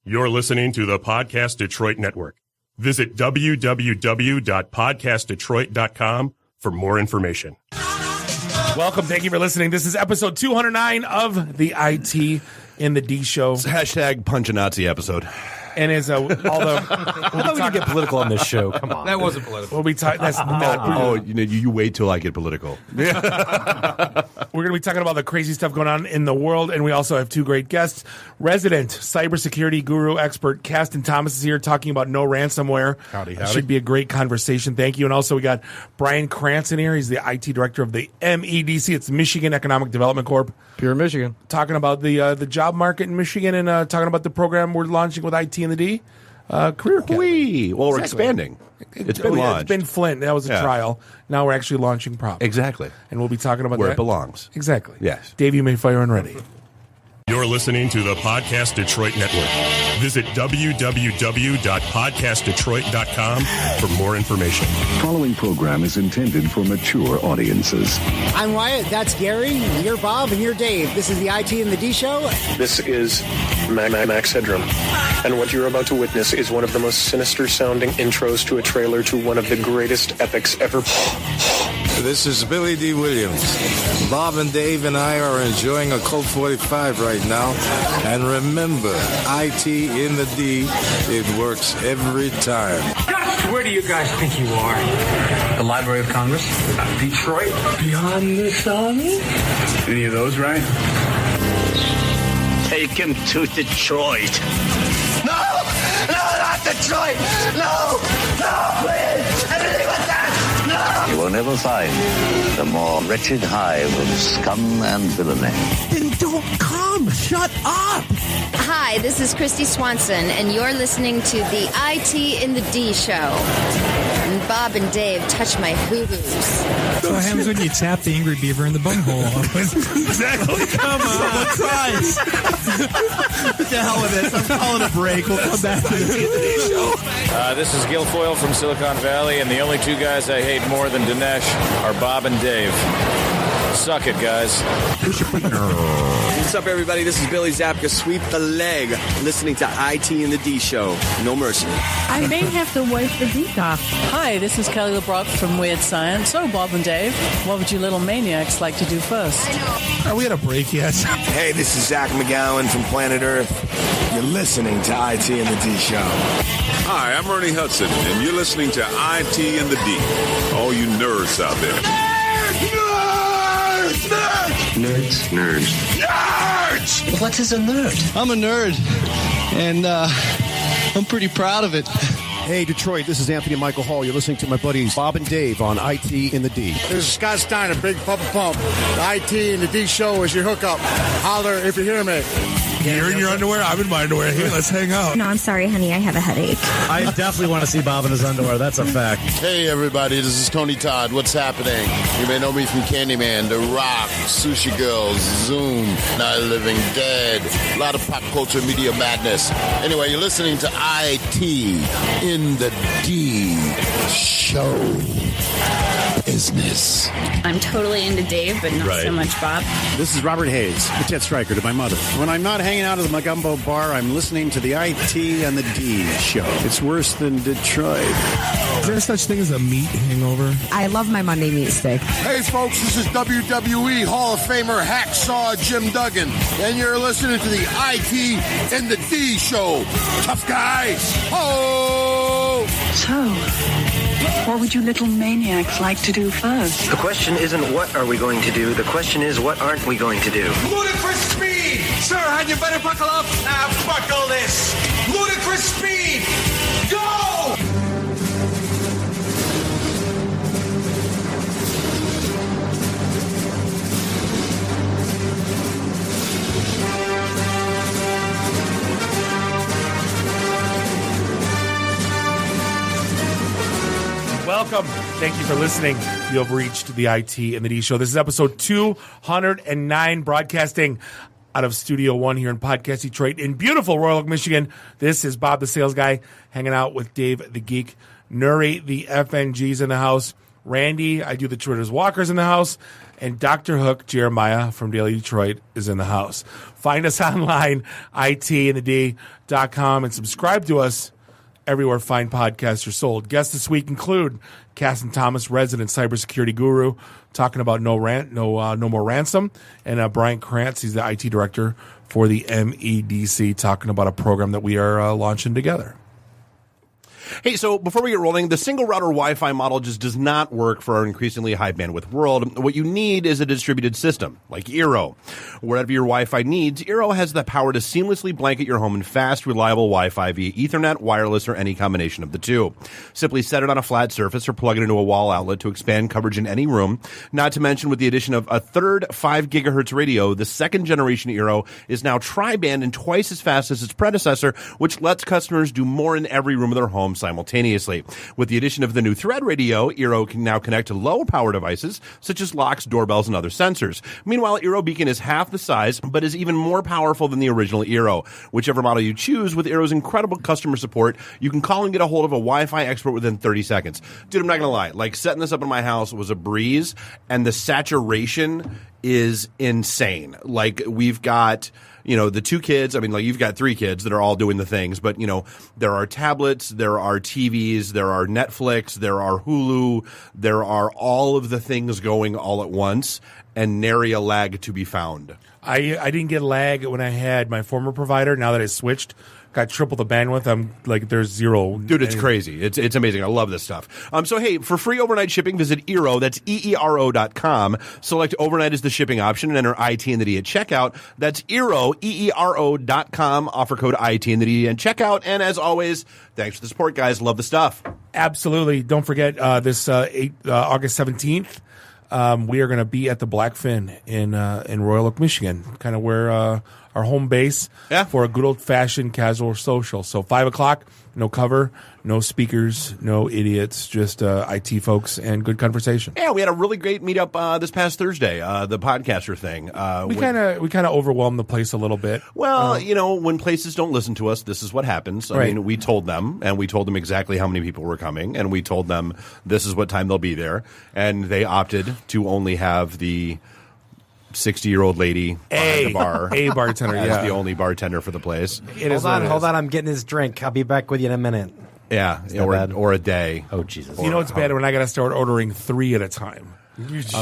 You're listening to the Podcast Detroit Network. Visit www.podcastdetroit.com for more information. Welcome. Thank you for listening. This is episode 209 of the IT in the D Show. It's a hashtag Punch a Nazi episode. And as all the, I thought we could get political on this show. Come on, that wasn't political. We'll be that's not. You wait till I get political. We're going to be talking about the crazy stuff going on in the world, and we also have two great guests. Resident cybersecurity guru expert Caston Thomas is here talking about no ransomware. Howdy. Should be a great conversation. Thank you. And also we got Brian Cranston here. He's the IT director of the MEDC. It's Michigan Economic Development Corp. Pure Michigan. Talking about the job market in Michigan and talking about the program we're launching with IT in the D. Career Academy. Well, we're expanding. It's been launched. It's been Flint. That was a trial. Now we're actually launching proper. Exactly. And we'll be talking about where that. It belongs. Exactly. Yes. Dave, you may fire and ready. You're listening to the Podcast Detroit Network. Visit www.podcastdetroit.com for more information. Following program is intended for mature audiences. I'm Wyatt, that's Gary, you're Bob, and you're Dave. This is the IT in the D Show. This is Max Headroom, and what you're about to witness is one of the most sinister-sounding intros to a trailer to one of the greatest epics ever. This is Billy D. Williams. Bob and Dave and I are enjoying a Colt 45 right now. And remember, IT in the D, it works every time. Where do you guys think you are? The Library of Congress? Detroit? Beyond the sun? Any of those right? Take him to Detroit. No! No, not Detroit! No! No, please! Anything but that! No! You will never find the more wretched hive of scum and villainy. Then don't come! Shut up! Hi, this is Christy Swanson, and you're listening to the IT in the D Show. And Bob and Dave touch my hoo-hoos. What happens when you tap the angry beaver in the bunghole? Exactly. Come on. Tries. What the hell with this? I'm calling a break. We'll come back to the D Show. This is Guilfoyle from Silicon Valley, and the only two guys I hate more than Dinesh are Bob and Dave. Suck it, guys. What's up, everybody? This is Billy Zapka. Sweep the leg. Listening to IT in the D Show. No mercy. I may have to wipe the geek off. Hi, this is Kelly LeBrock from Weird Science. So, Bob and Dave, what would you little maniacs like to do first? Are we at a break yet? Hey, this is Zach McGowan from Planet Earth. You're listening to IT in the D Show. Hi, I'm Ernie Hudson, and you're listening to IT in the D. All you nerds out there. Nerds. Nerds! What is a nerd? I'm a nerd, and I'm pretty proud of it. Hey, Detroit, this is Anthony Michael Hall. You're listening to my buddies Bob and Dave on IT in the D. This is Scott Steiner, Big Pump. The IT in the D Show is your hookup. Holler if you hear me. You're in your underwear, I'm in my underwear. Here, let's hang out. No, I'm sorry, honey. I have a headache. I definitely want to see Bob in his underwear. That's a fact. Hey, everybody. This is Tony Todd. What's happening? You may know me from Candyman, The Rock, Sushi Girls, Zoom, Night of the Living Dead. A lot of pop culture media madness. Anyway, you're listening to IT in the D Show. Business. I'm totally into Dave, but not so much Bob. This is Robert Hayes, the jet striker to my mother. When I'm not hanging out at the Magumbo bar, I'm listening to the IT and the D Show. It's worse than Detroit. Is there such thing as a meat hangover? I love my Monday meat steak. Hey, folks, this is WWE Hall of Famer Hacksaw Jim Duggan, and you're listening to the IT and the D Show. Tough guy. Oh! So, what would you little maniacs like to do first? The question isn't what are we going to do, the question is what aren't we going to do. Ludicrous speed! Sir, had you better buckle up? Now buckle this! Ludicrous speed! Go! Welcome. Thank you for listening. You have reached the IT and the D Show. This is episode 209, broadcasting out of Studio One here in Podcast Detroit in beautiful Royal Oak, Michigan. This is Bob the Sales Guy hanging out with Dave the Geek. Nuri the FNG's in the house. Randy, I do the Detroiters Walkers in the house, and Dr. Hook Jeremiah from Daily Detroit is in the house. Find us online, itandthed.com, and subscribe to us everywhere fine podcasts are sold. Guests this week include Caston Thomas, resident cybersecurity guru, talking about no more ransom, and Brian Krantz, he's the IT director for the MEDC, talking about a program that we are launching together. Hey, so before we get rolling, the single router Wi-Fi model just does not work for our increasingly high bandwidth world. What you need is a distributed system, like Eero. Wherever your Wi-Fi needs, Eero has the power to seamlessly blanket your home in fast, reliable Wi-Fi via Ethernet, wireless, or any combination of the two. Simply set it on a flat surface or plug it into a wall outlet to expand coverage in any room. Not to mention, with the addition of a third 5 gigahertz radio, the second generation Eero is now tri-band and twice as fast as its predecessor, which lets customers do more in every room of their home simultaneously. With the addition of the new Thread radio, Eero can now connect to low-power devices such as locks, doorbells, and other sensors. Meanwhile, Eero Beacon is half the size, but is even more powerful than the original Eero. Whichever model you choose, with Eero's incredible customer support, you can call and get a hold of a Wi-Fi expert within 30 seconds. Dude, I'm not going to lie. Like, setting this up in my house was a breeze, and the saturation is insane. Like, we've got... the 2 kids, you've got 3 kids that are all doing the things, but, there are tablets, there are TVs, there are Netflix, there are Hulu, there are all of the things going all at once, and nary a lag to be found. I didn't get lag when I had my former provider. Now that I switched, got triple the bandwidth. I'm like, there's zero. Dude, it's crazy. It's amazing. I love this stuff. So, hey, for free overnight shipping, visit Eero. That's EERO.com. Select overnight as the shipping option and enter IT and the D at checkout. That's Eero, EERO.com. Offer code IT and the D and checkout. And as always, thanks for the support, guys. Love the stuff. Absolutely. Don't forget this August 17th. We are going to be at the Blackfin in Royal Oak, Michigan, kind of where our home base for a good old-fashioned casual social. So 5 o'clock, no cover, no speakers, no idiots, just IT folks and good conversation. Yeah, we had a really great meetup this past Thursday, the podcaster thing. We kind of overwhelmed the place a little bit. Well, when places don't listen to us, this is what happens. I mean, we told them, and we told them exactly how many people were coming, and we told them this is what time they'll be there, and they opted to only have the 60-year-old lady behind the bar. A bartender, as the only bartender for the place. Hold on, I'm getting this drink. I'll be back with you in a minute. Yeah, or a day. Oh, Jesus. It's bad when I got to start ordering 3 at a time.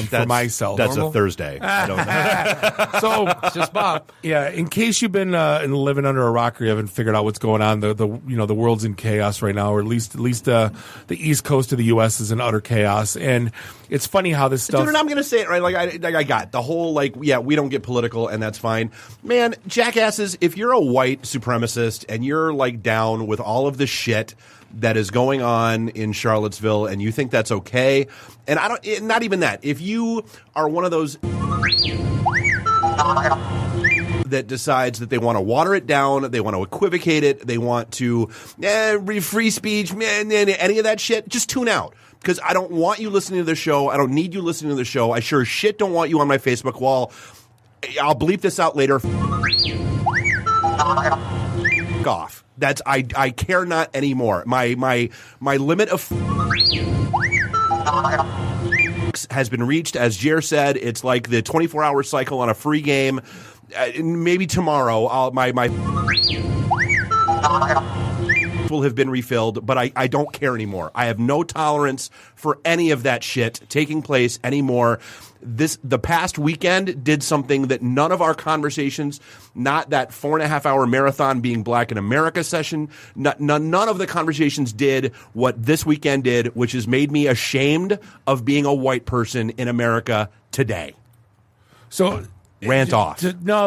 For myself. That's a Thursday. I don't know. So it's just Bob. Yeah, in case you've been living under a rock or you haven't figured out what's going on, the world's in chaos right now, or at least the East Coast of the U.S. is in utter chaos. And it's funny how this stuff. Dude, and I'm going to say it right. I got the whole we don't get political, and that's fine, man. Jackasses, if you're a white supremacist and you're down with all of the shit that is going on in Charlottesville, and you think that's okay, and not even that. If you are one of those that decides that they want to water it down, they want to equivocate it, they want to free speech, any of that shit, just tune out. Because I don't want you listening to the show. I don't need you listening to the show. I sure as shit don't want you on my Facebook wall. I'll bleep this out later. Off. That's I care not anymore. My limit of has been reached. As Jer said, it's like the 24-hour cycle on a free game. Maybe tomorrow my will have been refilled, but I don't care anymore. I have no tolerance for any of that shit taking place anymore. The past weekend did something that none of our conversations, not that 4.5-hour marathon being Black in America session, none of the conversations did what this weekend did, which has made me ashamed of being a white person in America today. So rant off.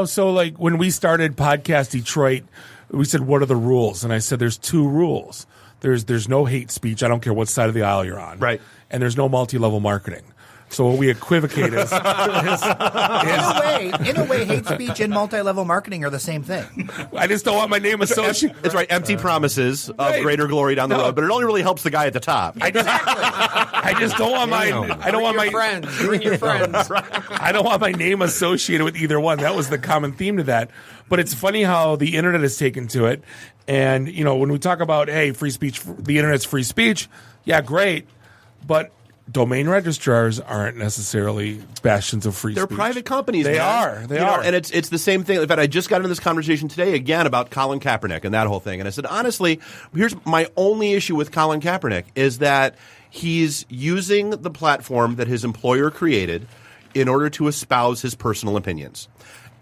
So when we started Podcast Detroit, we said, what are the rules? And I said, there's 2 rules. There's no hate speech. I don't care what side of the aisle you're on. Right. And there's no multi-level marketing. So what we equivocate is in a way, hate speech and multi-level marketing are the same thing. I just don't want my name associated. It's right. Empty promises of greater glory down the road, but it only really helps the guy at the top. I just don't want my. I don't want my friends. Bring your friends. I don't want my name associated with either one. That was the common theme to that. But it's funny how the internet has taken to it, and when we talk about free speech, the internet's free speech. Yeah, great, but domain registrars aren't necessarily bastions of free They're speech. private companies. They man. are. They are. And it's the same thing. In fact, I just got into this conversation today again about Colin Kaepernick and that whole thing. And I said, honestly, here's my only issue with Colin Kaepernick is that he's using the platform that his employer created in order to espouse his personal opinions.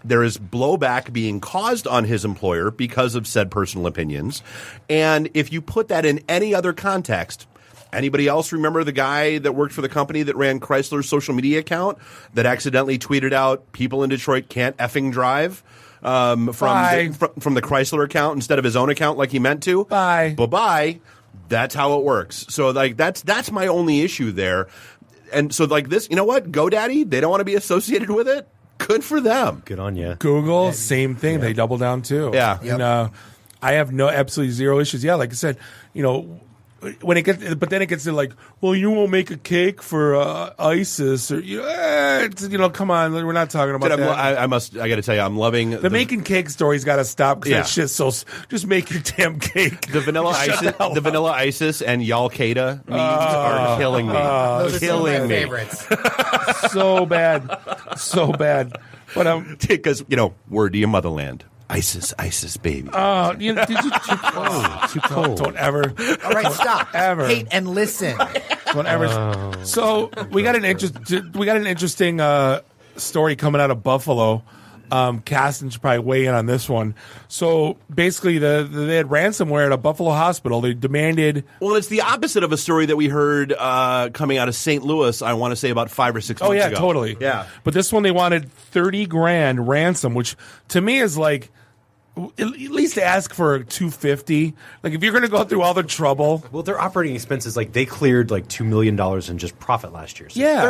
There is blowback being caused on his employer because of said personal opinions. And if you put that in any other context, anybody else remember the guy that worked for the company that ran Chrysler's social media account that accidentally tweeted out people in Detroit can't effing drive from the Chrysler account instead of his own account like he meant to? Bye-bye. That's how it works. So like that's my only issue there. And so like this, you know what? GoDaddy, they don't want to be associated with it. Good for them. Good on you. Google, same thing. They double down too. Yeah. And I have absolutely zero issues. Yeah, like I said, when it gets, but then it gets to like, well, you won't make a cake for ISIS or come on, we're not talking about that. I got to tell you, I'm loving the making cake story's got to stop because that shit's so. Just make your damn cake. The vanilla ISIS and Y'all Qaeda memes are killing me. Those killing are some of my me. favorites. So bad. But because word to your motherland. ISIS, baby. Did you too close? Too cold. Don't ever. All right, stop. Ever. Hate and listen. Don't ever. So we got an interesting story coming out of Buffalo. Caston should probably weigh in on this one. So basically, they had ransomware at a Buffalo hospital. They demanded. Well, it's the opposite of a story that we heard coming out of St. Louis. I want to say about 5 or 6 months ago. Oh yeah, totally. Yeah, but this one they wanted $30,000 ransom, which to me is like. At least ask for $250. Like if you're going to go through all the trouble. Well, their operating expenses, like they cleared like $2 million in just profit last year. So yeah,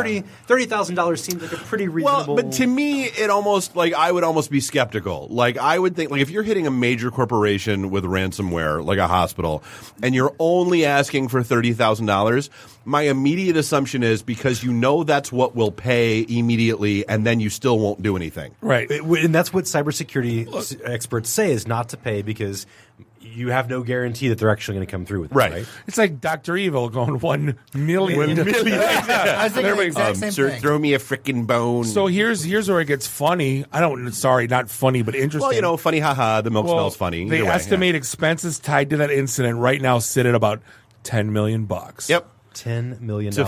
$30,000 seems like a pretty reasonable. Well, but to me, it almost like I would almost be skeptical. Like I would think, like if you're hitting a major corporation with ransomware, like a hospital, and you're only asking for $30,000. My immediate assumption is because that's what we'll pay immediately, and then you still won't do anything. Right. And that's what cybersecurity experts say is not to pay because you have no guarantee that they're actually going to come through with it. Right. It's like Dr. Evil going 1 million. 1 million. I was thinking the exact same Sir, thing. throw me a frickin' bone. So here's where it gets funny. Not funny, but interesting. Well, funny, haha, the milk smells funny. They estimate expenses tied to that incident right now sit at about $10 million. Yep. $10 million to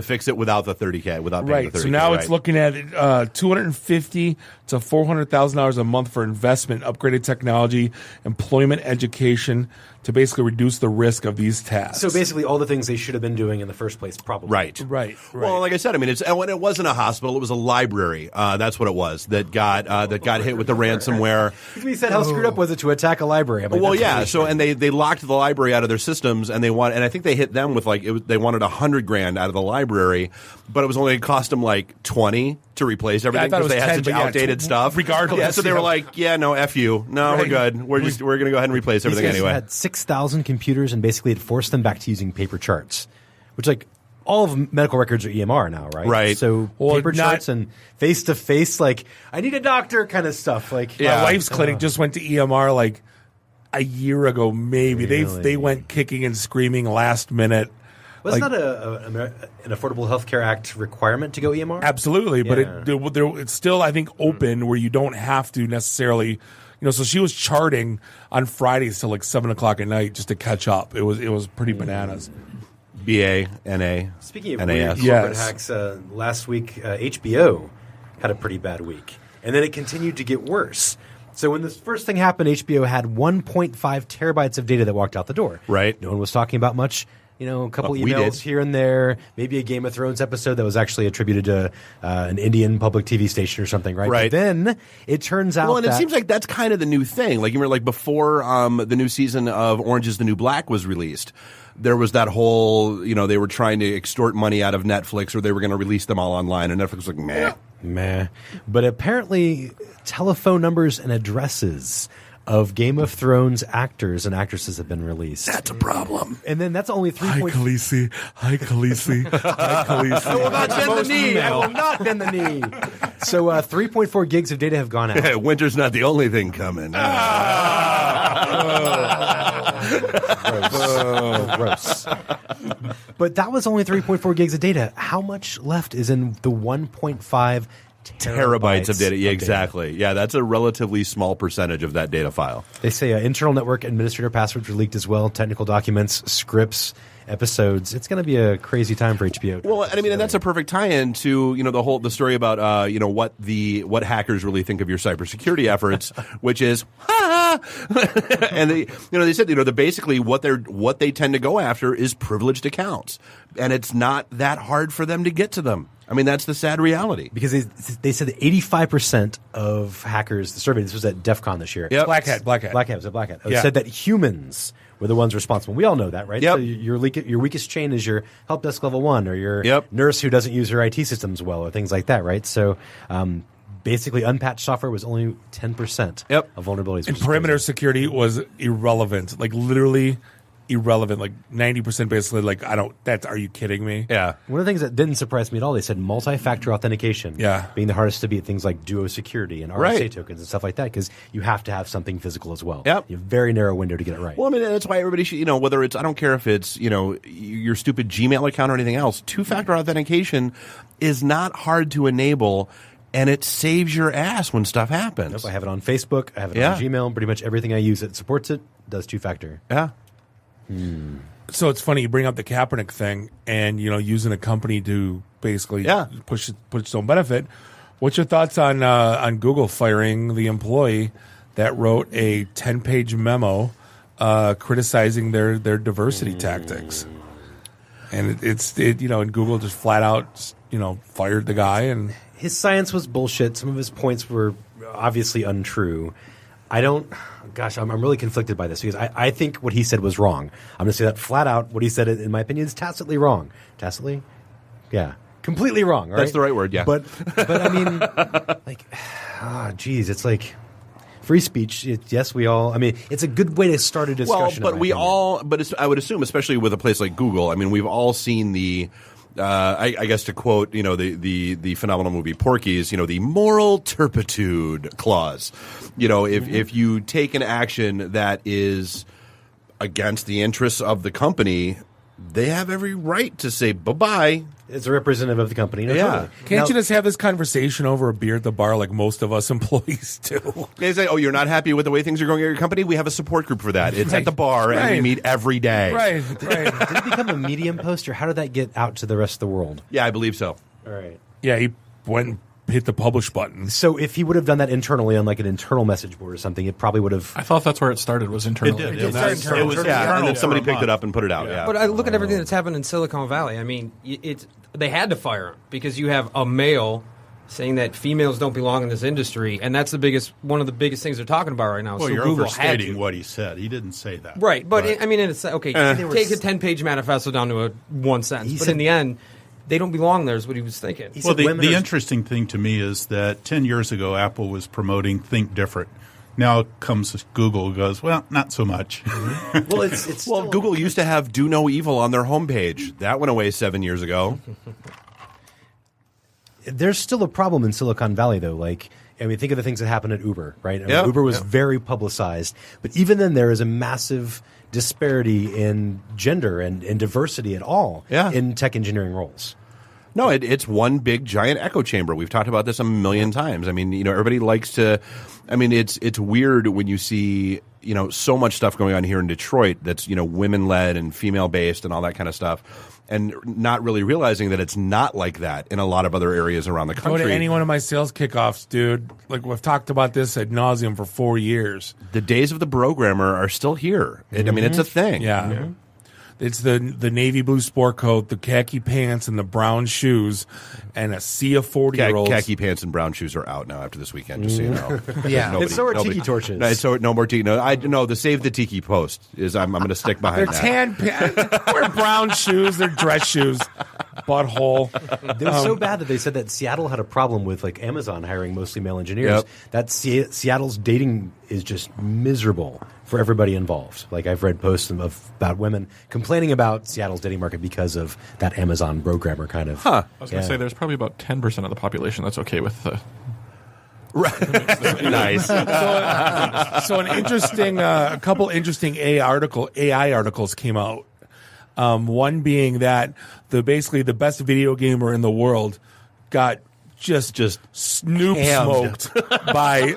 fix it without the $30,000, without paying the $30,000. So now it's looking at $250,000 to $400,000 a month for investment, upgraded technology, employment, education to basically reduce the risk of these tasks. So basically, all the things they should have been doing in the first place, probably. Right. Well, like I said, I mean, when it wasn't a hospital, it was a library. That's what it was that got hit with the ransomware. We said, how screwed up was it to attack a library? Well, yeah. So and they locked the library out of their systems, and I think they hit them with they wanted $100,000 out of the library, but it was only cost them like $20,000 to replace everything because they had such outdated stuff. Regardless, yeah. So they were like, no, F you, no, we're good. We're going to go ahead and replace everything These guys anyway. had 6,000 computers and basically it forced them back to using paper charts, which all of medical records are EMR now, right? Right. So paper charts and face-to-face, I need a doctor kind of stuff. My wife's clinic just went to EMR like a year ago, maybe. Really? They went kicking and screaming last minute. Well, it's not an Affordable Health Care Act requirement to go EMR? Absolutely, but it's still, I think, open where you don't have to necessarily. So she was charting on Fridays till like 7 o'clock at night just to catch up. It was pretty bananas. BA, NA, Speaking of NAS. weird corporate hacks, last week HBO had a pretty bad week, and then it continued to get worse. So when this first thing happened, HBO had 1.5 terabytes of data that walked out the door. Right. No one was talking about much. A couple We emails did. here and there, maybe a Game of Thrones episode that was actually attributed to an Indian public TV station or something, right? Right. But then it turns out and it seems like that's kind of the new thing. Like, you remember, before the new season of Orange is the New Black was released, there was that whole, they were trying to extort money out of Netflix or they were going to release them all online. And Netflix was like, meh. But apparently telephone numbers and addresses of Game of Thrones actors and actresses have been released. That's a problem. And then that's only 3. Hi, Khaleesi. Hi, Khaleesi. Hi, Khaleesi. I will not bend the knee. I will not bend the knee. So 3.4 gigs of data have gone out. Winter's not the only thing coming. Gross. But that was only 3.4 gigs of data. How much left is in the 1.5 terabytes of data? Yeah, exactly. Yeah, that's a relatively small percentage of that data file. They say internal network administrator passwords were leaked as well, technical documents, scripts, episodes. It's going to be a crazy time for HBO. Well, and I mean, and that's a perfect tie-in to the story about what hackers really think of your cybersecurity efforts, which is and they said that basically what they tend to go after is privileged accounts, and it's not that hard for them to get to them. I mean, that's the sad reality. Because they said that 85% of hackers, the survey, this was at DEF CON this year. Yep. Black Hat. Was it Black Hat? Said that humans were the ones responsible. We all know that, right? Yep. So your weakest chain is your help desk level 1 or your nurse who doesn't use her IT systems well or things like that, right? So basically unpatched software was only 10% of vulnerabilities. And perimeter security was irrelevant, like literally irrelevant, like 90% basically. Like are you kidding me? Yeah. One of the things that didn't surprise me at all, they said multi-factor authentication being the hardest to beat, things like Duo security and RSA tokens and stuff like that, because you have to have something physical as well. Yep. You have a very narrow window to get it right. Well, I mean, that's why everybody should, whether it's, I don't care if it's, your stupid Gmail account or anything else, two-factor authentication is not hard to enable, and it saves your ass when stuff happens. Nope, I have it on Facebook, I have it on Gmail, pretty much everything I use that supports it does two-factor. Yeah. So it's funny you bring up the Kaepernick thing and using a company to basically push its own benefit. What's your thoughts on Google firing the employee that wrote a 10-page memo criticizing their diversity tactics? And and Google just flat out fired the guy, and his science was bullshit. Some of his points were obviously untrue. I'm really conflicted by this because I think what he said was wrong. I'm going to say that flat out. What he said, in my opinion, is tacitly wrong. Tacitly? Yeah. Completely wrong, right? That's the right word, yeah. But I mean, it's like free speech. It's a good way to start a discussion. Well, but I would assume, especially with a place like Google, I mean, we've all seen the I guess to quote, the phenomenal movie Porky's, the moral turpitude clause. If you take an action that is against the interests of the company, they have every right to say bye-bye. It's a representative of the company. No, yeah. Totally. Can't you just have this conversation over a beer at the bar like most of us employees do? They say, you're not happy with the way things are going at your company? We have a support group for that. It's at the bar, and we meet every day. Right. Did it become a Medium post, or how did that get out to the rest of the world? Yeah, I believe so. All right. Yeah, he went and hit the publish button. So if he would have done that internally on like an internal message board or something, it probably would have... I thought that's where it started, was internally. It did. It was and then somebody picked it up and put it out. Yeah. But I look at everything that's happened in Silicon Valley. I mean, they had to fire him because you have a male saying that females don't belong in this industry, and that's one of the biggest things they're talking about right now. Well, so you're Google overstating what he said. He didn't say that. Right, but I mean, it's okay. Take a 10-page manifesto down to one sentence, but in the end, they don't belong there is what he was thinking. Well, the interesting thing to me is that 10 years ago, Apple was promoting Think Different. Now comes Google and goes, well, not so much. Well, Google used to have Do No Evil on their homepage. That went away 7 years ago. There's still a problem in Silicon Valley, though. Think of the things that happened at Uber, right? Uber was very publicized. But even then, there is a massive disparity in gender and diversity at all in tech engineering roles. No, it's one big giant echo chamber. We've talked about this a million times. I mean, everybody likes to. I mean, it's weird when you see so much stuff going on here in Detroit that's women led and female based and all that kind of stuff, and not really realizing that it's not like that in a lot of other areas around the country. Go to any one of my sales kickoffs, dude. Like we've talked about this ad nauseum for 4 years. The days of the programmer are still here. I mean, it's a thing. Yeah. Mm-hmm. It's the navy blue sport coat, the khaki pants, and the brown shoes, and a sea of 40-year-olds. Khaki pants and brown shoes are out now after this weekend, just so you know. And so are tiki torches. No more tiki. No, the Save the Tiki post is I'm going to stick behind that. They're tan pants. Wear brown shoes. They're dress shoes. Butthole. It was so bad that they said that Seattle had a problem with Amazon hiring mostly male engineers. Yep. That Seattle's dating is just miserable for everybody involved. I've read posts about women complaining about Seattle's dating market because of that Amazon programmer kind of. I was going to say there's probably about 10% of the population that's okay with Nice. So an interesting, a couple interesting AI articles came out. One being that basically the best video gamer in the world got just snoop smoked by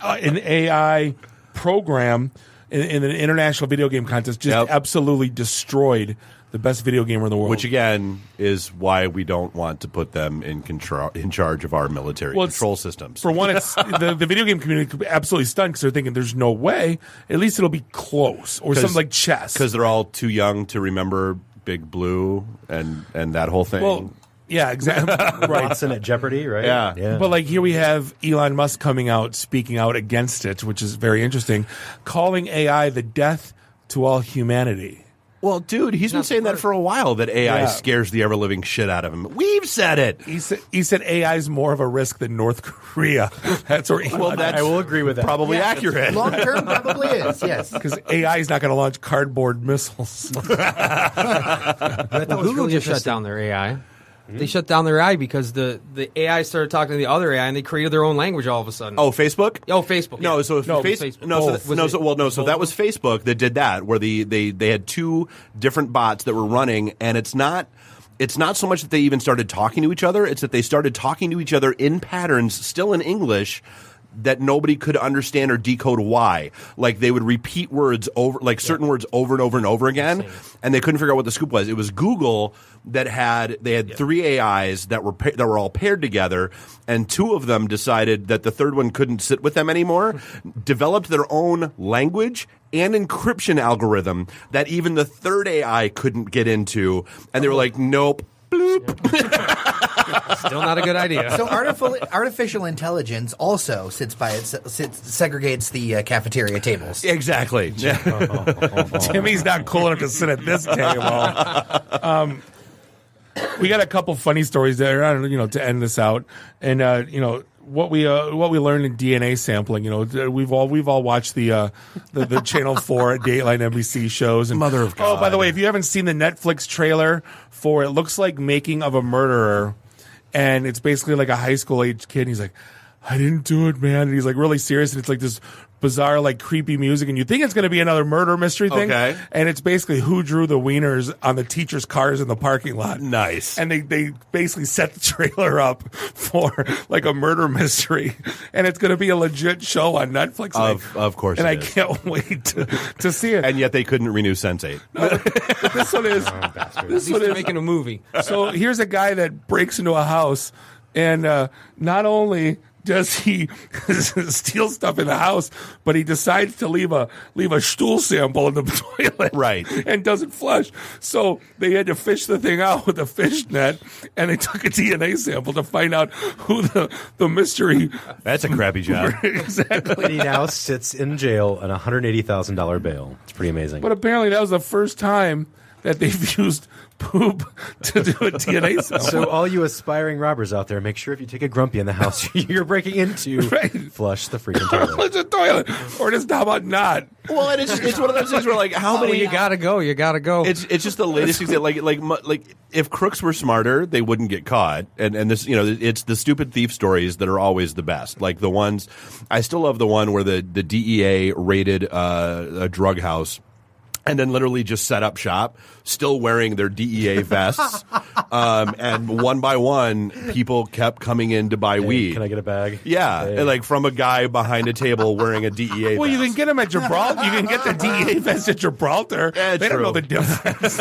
an AI program in an international video game contest. Just absolutely destroyed the best video gamer in the world. Which again is why we don't want to put them in charge of our military control systems. For one, it's the video game community could be absolutely stunned because they're thinking there's no way. At least it'll be close or something like chess. Because they're all too young to remember Big Blue and that whole thing. Well, yeah, exactly. Right. Watson at Jeopardy, right? Yeah. But like here we have Elon Musk coming out, speaking out against it, which is very interesting, calling AI the death to all humanity. Well, dude, he's been saying that for a while, that AI scares the ever-living shit out of him. We've said it. He said AI is more of a risk than North Korea. That's where I will agree with that. Probably accurate. Long term probably is, yes. Because AI is not going to launch cardboard missiles. Google just shut down their AI. They shut down their AI because the AI started talking to the other AI and they created their own language all of a sudden. Oh, Facebook? Oh, Facebook. No, so Facebook. So that was Facebook that did that, where they had two different bots that were running, and it's not so much that they even started talking to each other; it's that they started talking to each other in patterns, still in English, that nobody could understand or decode why. Like they would repeat words over, like certain words over and over and over again, and they couldn't figure out what the scoop was. It was Google that had three AIs that were all paired together, and two of them decided that the third one couldn't sit with them anymore, developed their own language and encryption algorithm that even the third AI couldn't get into, and they were like, nope. Still not a good idea. So artificial intelligence also segregates the cafeteria tables. Exactly. Timmy's not cool enough to sit at this table. We got a couple funny stories there, to end this out, and what we learned in DNA sampling. We've all watched the Channel 4 Dateline NBC shows. And, Mother of God. Oh, by the way, if you haven't seen the Netflix trailer for it, looks like Making of a Murderer, and it's basically like a high school age kid. And he's like, I didn't do it, man. And he's like really serious, and it's like this bizarre, like creepy music, and you think it's going to be another murder mystery thing. Okay. And it's basically who drew the wieners on the teachers' cars in the parking lot. Nice. And they basically set the trailer up for like a murder mystery, and it's going to be a legit show on Netflix. Of course, and it I is. can't wait to see it. And yet they couldn't renew Sense8. But this one is This one is making a movie. So here's a guy that breaks into a house, and not only does he steal stuff in the house, but he decides to leave a stool sample in the toilet, right? And doesn't flush. So they had to fish the thing out with a fish net, and they took a DNA sample to find out who the mystery. That's a crappy job. Exactly. He now sits in jail on a $180,000 bail. It's pretty amazing. But apparently that was the first time that they've used poop to do a DNA sample. So all you aspiring robbers out there, make sure if you take a grumpy in the house you're breaking into, flush the freaking toilet. Flush the toilet. Or just how about not? Well, and it's one of those things where like how many you gotta go. It's just the latest thing that like if crooks were smarter, they wouldn't get caught. And this it's the stupid thief stories that are always the best. Like the ones I still love the one where the DEA raided a drug house. And then literally just set up shop, still wearing their DEA vests. And one by one, people kept coming in to buy weed. Can I get a bag? Yeah, Hey. and like from a guy behind a table wearing a DEA Well, vest. you can get them at Gibraltar. You can get the DEA vest at Gibraltar. Yeah, they true. don't know the difference.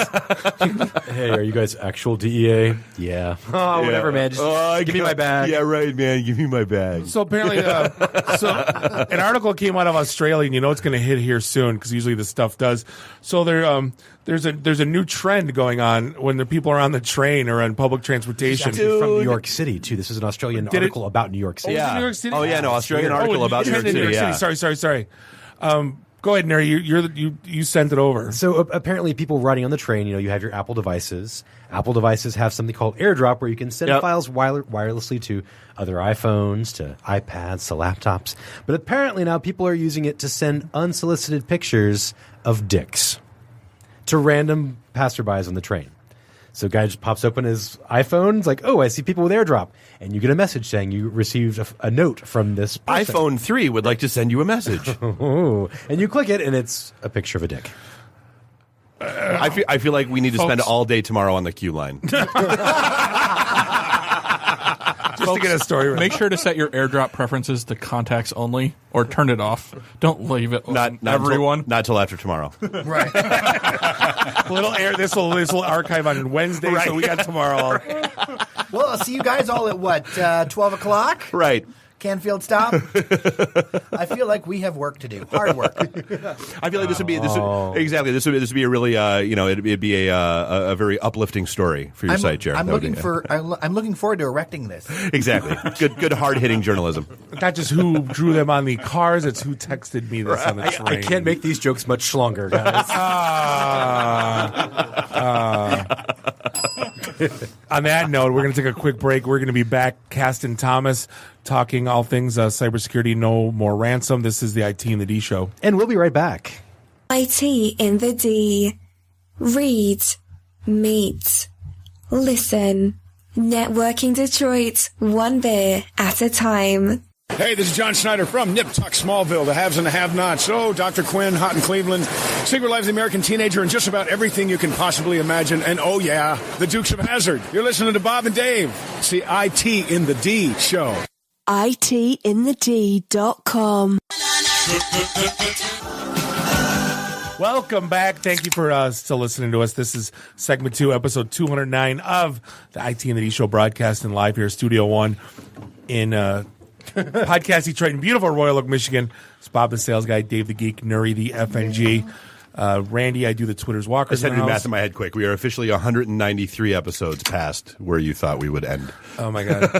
Hey, are you guys actual DEA? Yeah. Oh, whatever, man. Just give me my bag. Yeah, right, man. Give me my bag. So apparently, an article came out of Australia, and it's going to hit here soon because usually this stuff does. So there's a new trend going on when the people are on the train or on public transportation. Actually from New York City, too. This is an Australian article about New York City. Oh, New York City? Oh, yeah, no, Australian article about New York City. Yeah. Sorry. Go ahead, Neri. You sent it over. So apparently people riding on the train, you have your Apple devices. Apple devices have something called AirDrop where you can send files wirelessly to other iPhones, to iPads, to laptops. But apparently now people are using it to send unsolicited pictures of dicks to random passerbys on the train. So a guy just pops open his iPhone. It's like, oh, I see people with AirDrop. And you get a message saying you received a note from this person. iPhone 3 would like to send you a message. And you click it, and it's a picture of a dick. I feel like we need to spend all day tomorrow on the queue line. Just to get a story right. Make sure to set your AirDrop preferences to contacts only, or turn it off. Don't leave it on everyone. Not till after tomorrow. Right. This will archive on Wednesday, right. So we got tomorrow. Well, I'll see you guys all at what, 12 o'clock? Right. Canfield stop. I feel like we have work to do. Hard work. I feel like this would be This would be a really it'd be a very uplifting story for your site, Jared. I'm looking forward to erecting this. Exactly. Good hard hitting journalism. Not just who drew them on the cars; it's who texted me this on the train. I can't make these jokes much longer, guys. On that note, we're going to take a quick break. We're going to be back. Caston Thomas talking all things cybersecurity, no more ransom. This is the IT in the D show. And we'll be right back. IT in the D. Read, meet, listen. Networking Detroit, one beer at a time. Hey, this is John Schneider from Nip Tuck Smallville, the haves and the have-nots. Oh, Dr. Quinn, Hot in Cleveland, Secret Life of the American Teenager, and just about everything you can possibly imagine. And oh yeah, the Dukes of Hazzard. You're listening to Bob and Dave. It's the IT in the D show. ITinthed.com. Welcome back. Thank you for still listening to us. This is segment 2, episode 209 of the IT in the D show, broadcasting live here, Studio 1 in Podcast Detroit in beautiful Royal Oak, Michigan. It's Bob the Sales Guy, Dave the Geek, Nuri the FNG. Randy, I do the Twitter's Walkers. I just had to do math in my head quick. We are officially 193 episodes past where you thought we would end. Oh, my God.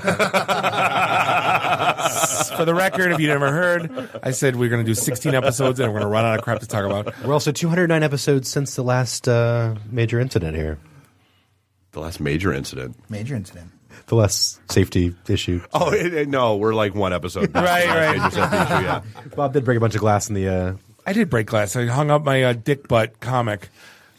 For the record, if you never heard, I said we're going to do 16 episodes and we're going to run out of crap to talk about. We're also 209 episodes since the last major incident here. The last major incident? Major incident. The last safety issue. Oh, no, we're like one episode. Right. Major safety issue, yeah. Bob did break a bunch of glass in the... I did break glass. I hung up my Dick Butt comic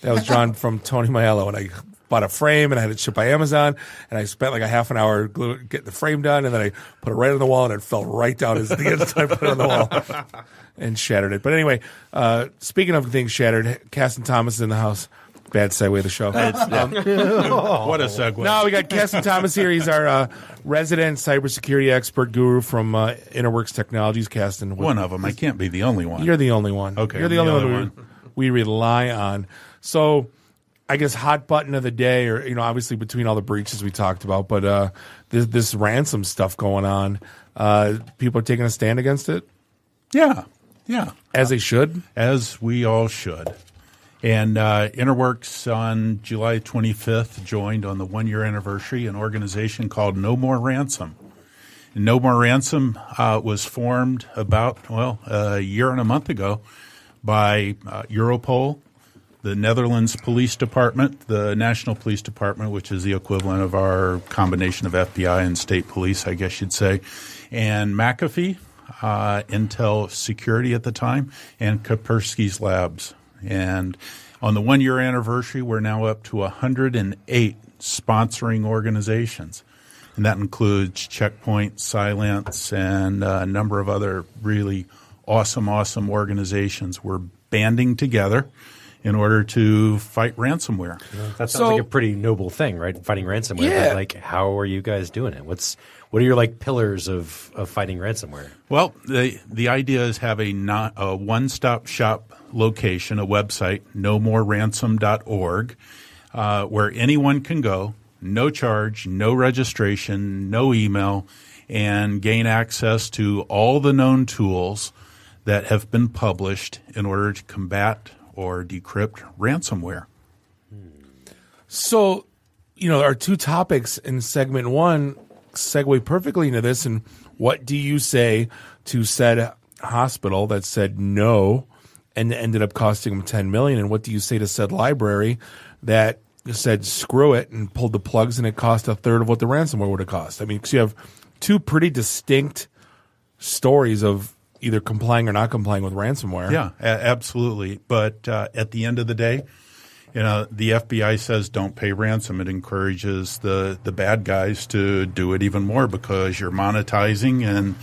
that was drawn from Tony Maiello, and I bought a frame, and I had it shipped by Amazon, and I spent like a half an hour getting the frame done, and then I put it right on the wall, and it fell right down as the instant I put it on the wall and shattered it. But anyway, speaking of things shattered, Caston Thomas is in the house. Bad segue of the show. What a segue. No, we got Caston Thomas here. He's our resident cybersecurity expert guru from Interworks Technologies. Caston. One of them. I can't be the only one. You're the only one. Okay. You're the only one we rely on. So I guess hot button of the day, or, obviously between all the breaches we talked about, but this ransom stuff going on, people are taking a stand against it? Yeah. As they should? As we all should. And Interworks on July 25th joined on the 1-year anniversary an organization called No More Ransom. And No More Ransom was formed about, a year and a month ago by Europol, the Netherlands Police Department, the National Police Department, which is the equivalent of our combination of FBI and state police, I guess you'd say, and McAfee, Intel Security at the time, and Kaspersky's Labs. And on the 1-year anniversary, we're now up to 108 sponsoring organizations. And that includes Checkpoint, Cylance, and a number of other really awesome organizations. We're banding together in order to fight ransomware. That sounds like a pretty noble thing, right? Fighting ransomware. Yeah. But how are you guys doing it? What are your pillars of fighting ransomware? Well, the idea is have a one-stop shop location, a website, nomoreransom.org, where anyone can go, no charge, no registration, no email, and gain access to all the known tools that have been published in order to combat or decrypt ransomware. So, our two topics in segment 1 segue perfectly into this. And what do you say to said hospital that said no and ended up costing them $10 million? And what do you say to said library that said screw it and pulled the plugs and it cost a third of what the ransomware would have cost? I mean, because you have two pretty distinct stories of either complying or not complying with ransomware. Yeah, absolutely. But at the end of the day, The FBI says don't pay ransom. It encourages the bad guys to do it even more because you're monetizing and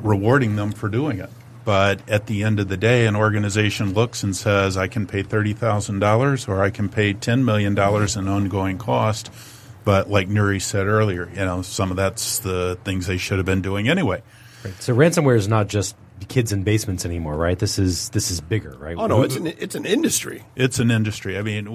rewarding them for doing it. But at the end of the day, an organization looks and says, I can pay $30,000 or I can pay $10 million in ongoing cost. But like Nuri said earlier, some of that's the things they should have been doing anyway. Right. So ransomware is not just kids in basements anymore, right? This is bigger, right? Oh no, it's an industry. It's an industry. I mean,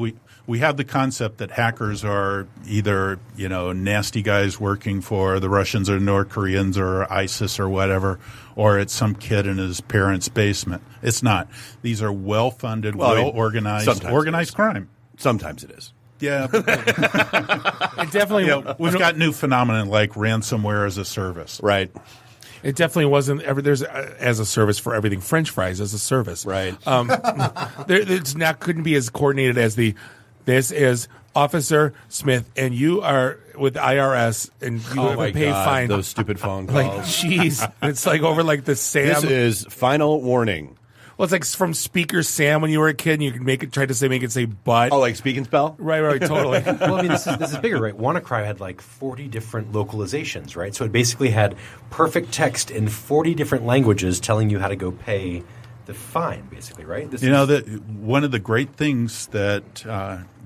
we have the concept that hackers are either nasty guys working for the Russians or North Koreans or ISIS or whatever, or it's some kid in his parents' basement. It's not. These are well-funded, organized crime. Sometimes it is. Yeah, it definitely. We've got new phenomenon like ransomware as a service, right? It definitely wasn't ever. There's as a service for everything. French fries as a service, right? It's not couldn't be as coordinated as this is Officer Smith, and you are with IRS, and you have to pay fine. Those stupid phone calls. Like, jeez, it's like over like the Sam. This is final warning. Well, it's like from Speaker Sam when you were a kid, and you could make it say but. Oh, like Speak and Spell? Right, totally. Well, I mean, this is bigger, right? WannaCry had like 40 different localizations, right? So it basically had perfect text in 40 different languages telling you how to go pay the fine, basically, right? One of the great things that,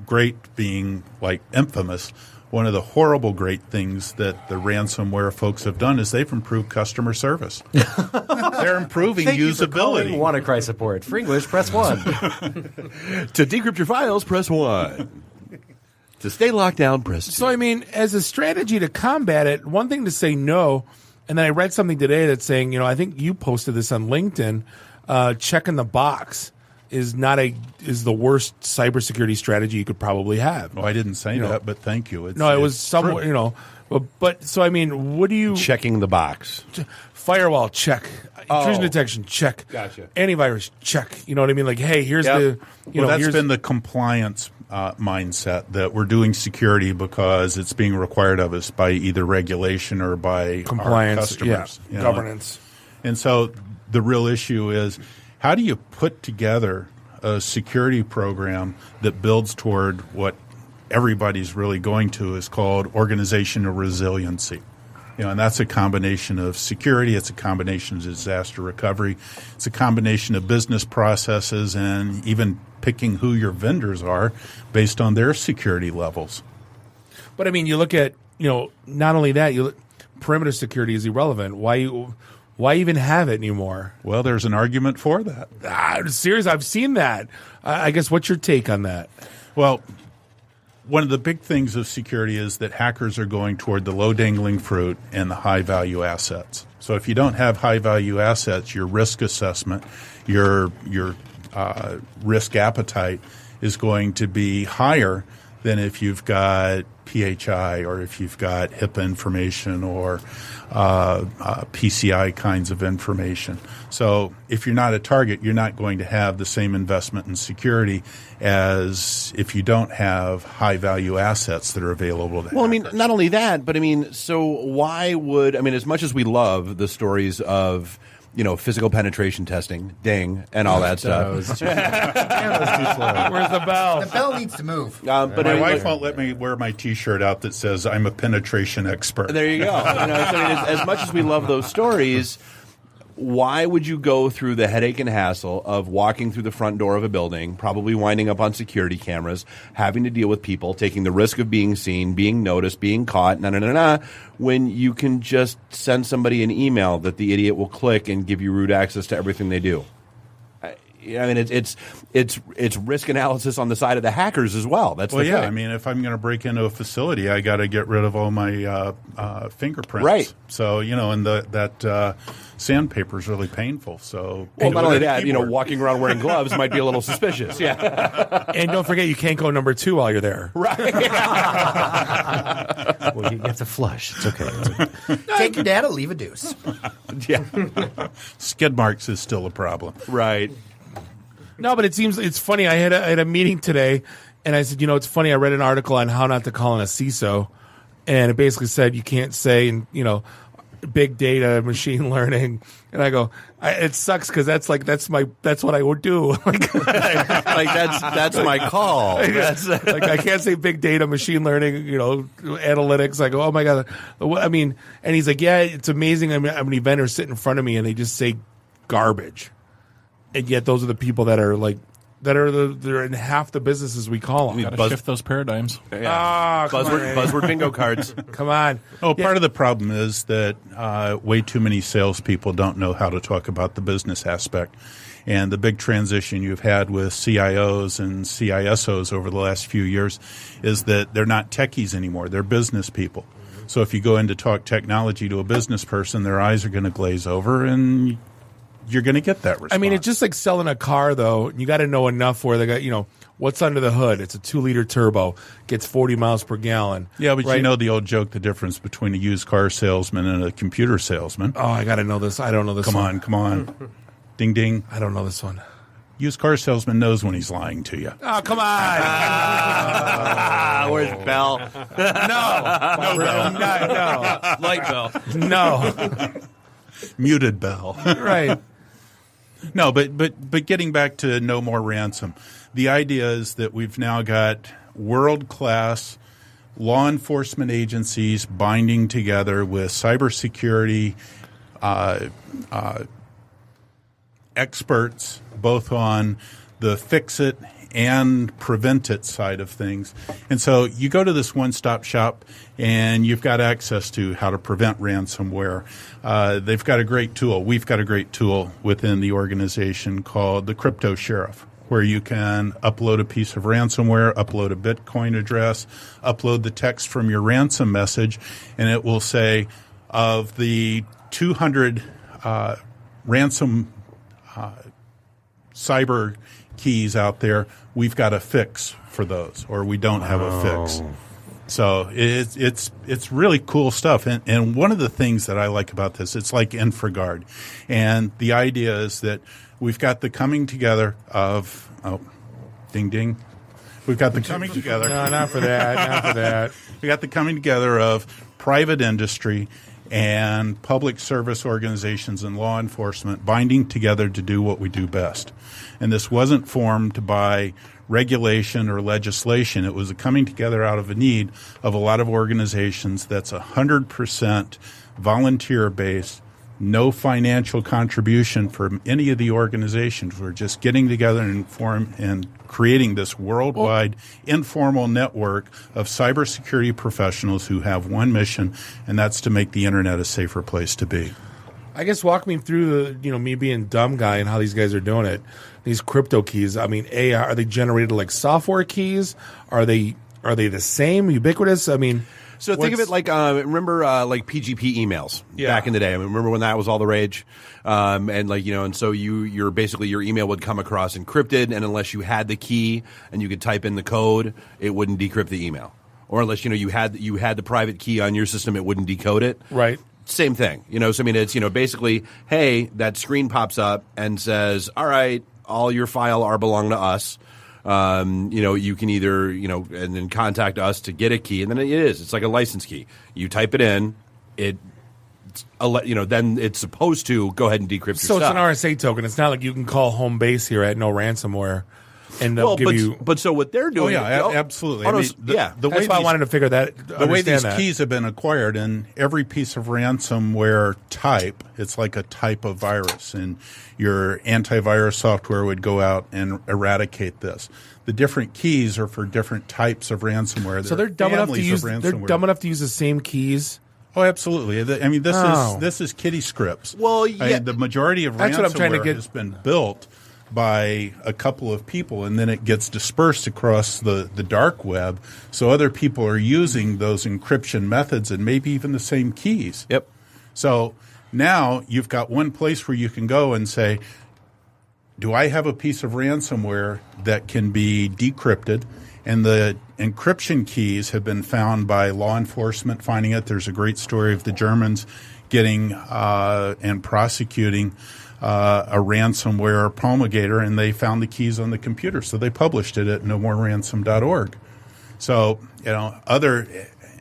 great being like infamous, one of the horrible great things that the ransomware folks have done is they've improved customer service. They're improving Thank usability. You for calling WannaCry support. For English, press 1. To decrypt your files, press 1. To stay locked down, press 2. So, I mean, as a strategy to combat it, one thing to say no, and then I read something today that's saying, I think you posted this on LinkedIn, checking the box is the worst cybersecurity strategy you could probably have. Oh, I didn't say that, but thank you. It was somewhat, but so I mean, what do you checking the box? Firewall check, intrusion detection check, gotcha. Antivirus check. You know what I mean? Like, hey, here's the that's been the compliance mindset that we're doing security because it's being required of us by either regulation or by compliance, our customers, governance. And so the real issue is, how do you put together a security program that builds toward what everybody's really going to is called organizational resiliency? And that's a combination of security, it's a combination of disaster recovery, it's a combination of business processes, and even picking who your vendors are based on their security levels. But I mean, you look at, not only that, perimeter security is irrelevant. Why even have it anymore? Well, there's an argument for that. Serious, I've seen that. I guess what's your take on that? Well, one of the big things of security is that hackers are going toward the low-dangling fruit and the high-value assets. So if you don't have high-value assets, your risk assessment, your risk appetite is going to be higher than if you've got PHI or if you've got HIPAA information or PCI kinds of information. So if you're not a target, you're not going to have the same investment in security as if you don't have high-value assets that are available to Well, hackers. I mean, not only that, but so why would, as much as we love the stories of physical penetration testing, ding, and all that stuff. Where's the bell? The bell needs to move. But my wife won't let me wear my T-shirt out that says I'm a penetration expert. There you go. As much as we love those stories, why would you go through the headache and hassle of walking through the front door of a building, probably winding up on security cameras, having to deal with people, taking the risk of being seen, being noticed, being caught, when you can just send somebody an email that the idiot will click and give you root access to everything they do? It's risk analysis on the side of the hackers as well. That's the thing. If I'm going to break into a facility, I got to get rid of all my fingerprints. Right. So and that sandpaper is really painful. So not only that, walking around wearing gloves might be a little suspicious. Yeah. And don't forget, you can't go number 2 while you're there. Right. Well, you have to flush. It's okay. Take your data, leave a deuce. Yeah. Skid marks is still a problem. Right. No, but it's funny. I had a meeting today, and I said, it's funny. I read an article on how not to call in a CISO, and it basically said you can't say, and big data, machine learning, and I go, it sucks because that's what I would do. like that's my call. That's like I can't say big data, machine learning, analytics. I go, oh my god. I mean, and he's like, yeah, it's amazing. I mean, how many vendors sit in front of me and they just say garbage, and yet those are the people that are like. They're in half the businesses we call them. Got to shift those paradigms. Yeah. Buzzword bingo cards. Come on. Part of the problem is that way too many salespeople don't know how to talk about the business aspect. And the big transition you've had with CIOs and CISOs over the last few years is that they're not techies anymore. They're business people. So if you go in to talk technology to a business person, their eyes are going to glaze over and you're going to get that response. I mean, it's just like selling a car, though. You got to know enough where they got, what's under the hood. It's a 2-liter turbo, gets 40 miles per gallon. Yeah, but right? you know the old joke, the difference between a used car salesman and a computer salesman. Oh, I got to know this. I don't know this one. Come on. Ding, ding. I don't know this one. Used car salesman knows when he's lying to you. Oh, come on. Where's Bell? No, Bell. Light Bell. No. Muted Bell. Right. No, but getting back to No More Ransom, the idea is that we've now got world-class law enforcement agencies binding together with cybersecurity experts, both on the fix-it and prevent-it side of things. And so you go to this one-stop shop, and you've got access to how to prevent ransomware. They've got a great tool. We've got a great tool within the organization called the Crypto Sheriff, where you can upload a piece of ransomware, upload a Bitcoin address, upload the text from your ransom message, and it will say, of the 200 ransom cyber keys out there, we've got a fix for those, or we don't have a fix. So it's really cool stuff. And one of the things that I like about this, it's like InfraGard. And the idea is that we've got the coming together of, ding, ding. We've got the coming together. No, not for that. Not for that. We got the coming together of private industry and public service organizations and law enforcement binding together to do what we do best. And this wasn't formed by regulation or legislation. It was a coming together out of a need of a lot of organizations that's 100% volunteer-based, no financial contribution from any of the organizations. We're just getting together and creating this worldwide informal network of cybersecurity professionals who have one mission, and that's to make the internet a safer place to be. I guess walk me through me being dumb guy and how these guys are doing it. These crypto keys. I mean, are they generated like software keys? Are they the same, ubiquitous? I mean, so think of it like remember like PGP emails back in the day. I mean, remember when that was all the rage, and like and so you're basically your email would come across encrypted, and unless you had the key and you could type in the code, it wouldn't decrypt the email, or unless you had the private key on your system, it wouldn't decode it. Right. Same thing. So I mean, it's basically, hey, that screen pops up and says, all right, all your file are belong to us. You can either, and then contact us to get a key, and then it's like a license key. You type it in, then it's supposed to go ahead and decrypt your stuff. So it's an RSA token. It's not like you can call home base here at No Ransomware. And they'll give you. But so what they're doing? Absolutely. That's why I wanted to figure that. The way these keys have been acquired, and every piece of ransomware type, it's like a type of virus, and your antivirus software would go out and eradicate this. The different keys are for different types of ransomware. So they're dumb enough to use. They're dumb enough to use the same keys. Oh, absolutely. I mean, this is kiddie scripts. Well, yeah. The majority of ransomware has been built by a couple of people, and then it gets dispersed across the dark web, so other people are using those encryption methods and maybe even the same keys. Yep. So now you've got one place where you can go and say, do I have a piece of ransomware that can be decrypted? And the encryption keys have been found by law enforcement finding it. There's a great story of the Germans getting and prosecuting a ransomware promulgator, and they found the keys on the computer. So they published it at nomoreransom.org. So,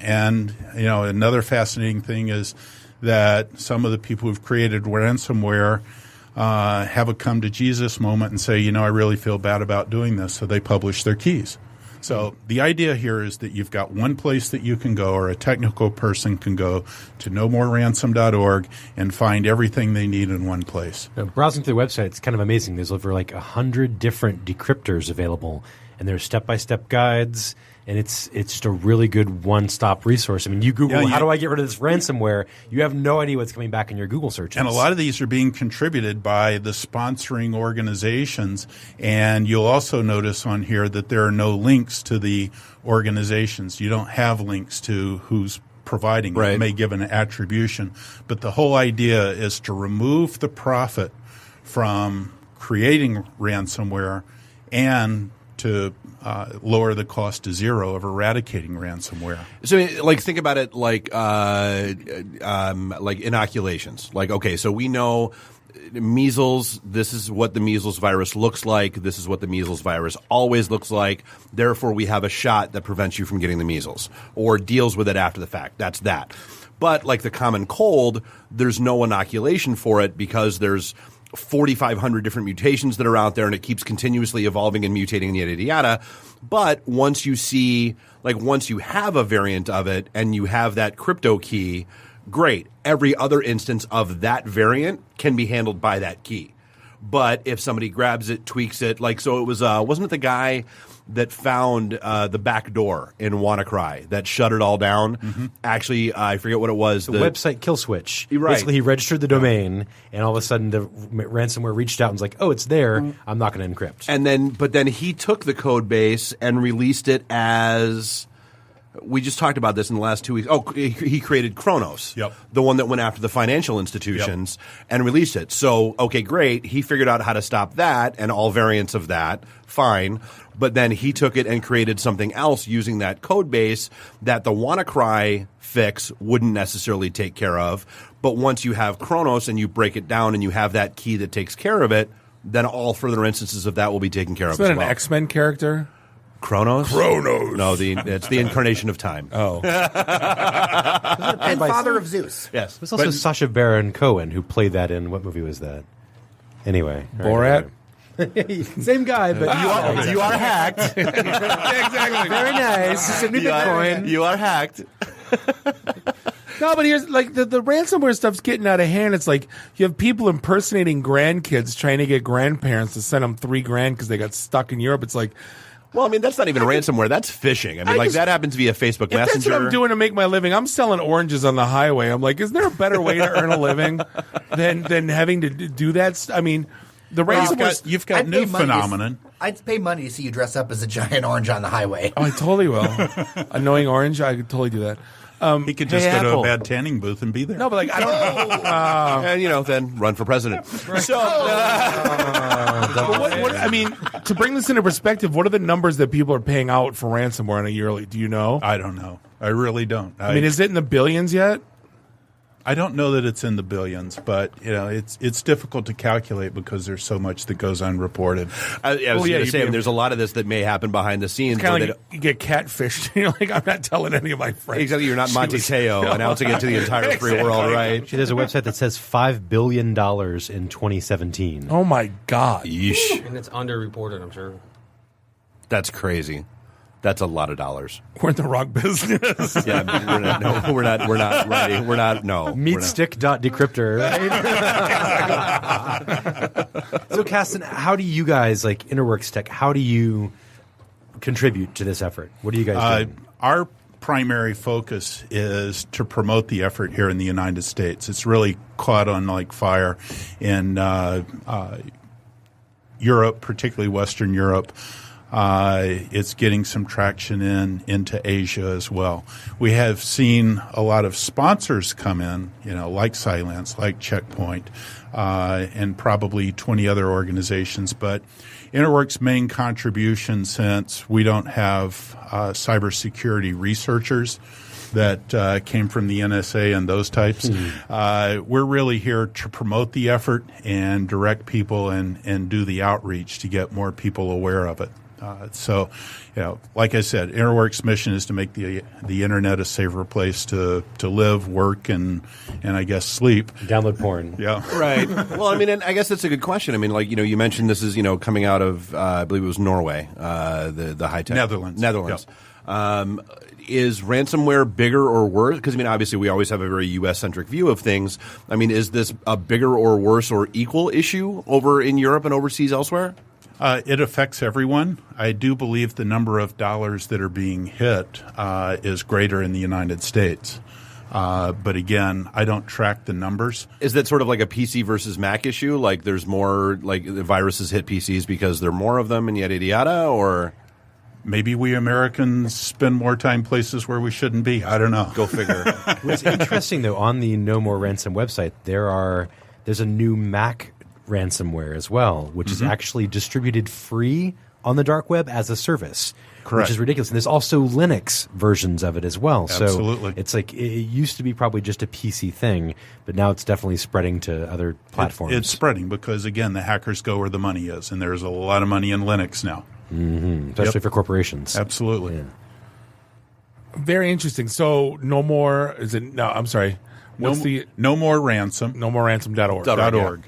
another fascinating thing is that some of the people who've created ransomware have a come to Jesus moment and say, I really feel bad about doing this. So they publish their keys. So the idea here is that you've got one place that you can go, or a technical person can go to nomoreransom.org and find everything they need in one place. Now, browsing through the website, it's kind of amazing. There's over 100 different decryptors available, and there's step-by-step guides, and it's just a really good one-stop resource. I mean, you Google, how do I get rid of this ransomware? You have no idea what's coming back in your Google searches. And a lot of these are being contributed by the sponsoring organizations. And you'll also notice on here that there are no links to the organizations. You don't have links to who's providing it. It may give an attribution. But the whole idea is to remove the profit from creating ransomware and to lower the cost to zero of eradicating ransomware. So, think about it like inoculations. Okay, so we know measles, this is what the measles virus looks like. This is what the measles virus always looks like. Therefore, we have a shot that prevents you from getting the measles or deals with it after the fact. That's that. But like the common cold, there's no inoculation for it because there's 4,500 different mutations that are out there, and it keeps continuously evolving and mutating and yada, yada, yada. But once you see, once you have a variant of it and you have that crypto key, great. Every other instance of that variant can be handled by that key. But if somebody grabs it, tweaks it, so it was, wasn't it the guy that found the back door in WannaCry that shut it all down? Mm-hmm. Actually, I forget what it was. The website kill switch. Right. Basically, he registered the domain, and all of a sudden the ransomware reached out and was like, oh, it's there. I'm not going to encrypt. But then he took the code base and released it as... We just talked about this in the last 2 weeks. Oh, he created Kronos, the one that went after the financial institutions, and released it. So, okay, great. He figured out how to stop that and all variants of that. Fine. But then he took it and created something else using that code base that the WannaCry fix wouldn't necessarily take care of. But once you have Kronos and you break it down and you have that key that takes care of it, then all further instances of that will be taken care of as well. Is that an X-Men character? Kronos? Kronos. No, it's the incarnation of time. Oh. And father of Zeus. Yes. There's also Sacha Baron Cohen who played that in, what movie was that? Anyway. Borat? Same guy, but you are hacked. Exactly. Very nice. Send me Bitcoin. You are hacked. No, but here's the ransomware stuff's getting out of hand. It's like you have people impersonating grandkids trying to get grandparents to send them $3,000 because they got stuck in Europe. It's like, well, I mean, that's not even ransomware. That's phishing. I mean, that happens via Facebook Messenger. That's what I'm doing to make my living. I'm selling oranges on the highway. I'm like, is there a better way to earn a living than having to do that? I mean, the ransomware. You've got new phenomenon. I'd pay money to see you dress up as a giant orange on the highway. Oh, I totally will. Annoying orange, I could totally do that. He could just go to a bad tanning booth and be there. No, but I don't. And then run for president. So, what, I mean, to bring this into perspective, what are the numbers that people are paying out for ransomware on a yearly? Do you know? I don't know. I really don't. I mean, is it in the billions yet? I don't know that it's in the billions, but it's difficult to calculate because there's so much that goes unreported. I was going to say, there's a lot of this that may happen behind the scenes. It's kind of like you get catfished. You're like, I'm not telling any of my friends. Exactly. You're not Monte Teo announcing it to the entire free world, right? There's a website that says $5 billion in 2017. Oh, my God. Yeesh. And it's underreported, I'm sure. That's crazy. That's a lot of dollars. We're in the wrong business. Yeah, we're not ready. We're not. No. Meatstick.decryptor. Right? So, Caston, how do you guys, like Interworks Tech, how do you contribute to this effort? What do you guys do? Our primary focus is to promote the effort here in the United States. It's really caught on like fire in Europe, particularly Western Europe. It's getting some traction into Asia as well. We have seen a lot of sponsors come in, like Cylance, like Checkpoint, and probably 20 other organizations. But Interworks' main contribution, since we don't have cybersecurity researchers that came from the NSA and those types, we're really here to promote the effort and direct people and do the outreach to get more people aware of it. So, like I said, Interwork's mission is to make the internet a safer place to live, work, and I guess sleep. Download porn. Yeah. Right. Well, I mean, and I guess that's a good question. I mean, like, you mentioned this is, coming out of, I believe it was Norway, the high-tech. Netherlands. Yep. Is ransomware bigger or worse? Because, I mean, obviously we always have a very U.S.-centric view of things. I mean, is this a bigger or worse or equal issue over in Europe and overseas elsewhere? It affects everyone. I do believe the number of dollars that are being hit is greater in the United States. But again, I don't track the numbers. Is that sort of like a PC versus Mac issue? Like there's more, like the viruses hit PCs because there are more of them and yada, yada, yada? Or maybe we Americans spend more time places where we shouldn't be. I don't know. Go figure. What's interesting, though, on the No More Ransom website, there's a new Mac ransomware as well, which is actually distributed free on the dark web as a service. Correct. Which is ridiculous. And there's also Linux versions of it as well. Absolutely. So it's like it used to be probably just a PC thing, but now it's definitely spreading to other platforms. It's spreading because, again, the hackers go where the money is, and there's a lot of money in Linux now. Especially for corporations. Absolutely. Yeah. Very interesting. So no more, is it, no, I'm sorry. What's No More Ransom. NoMoreRansom.org. .org.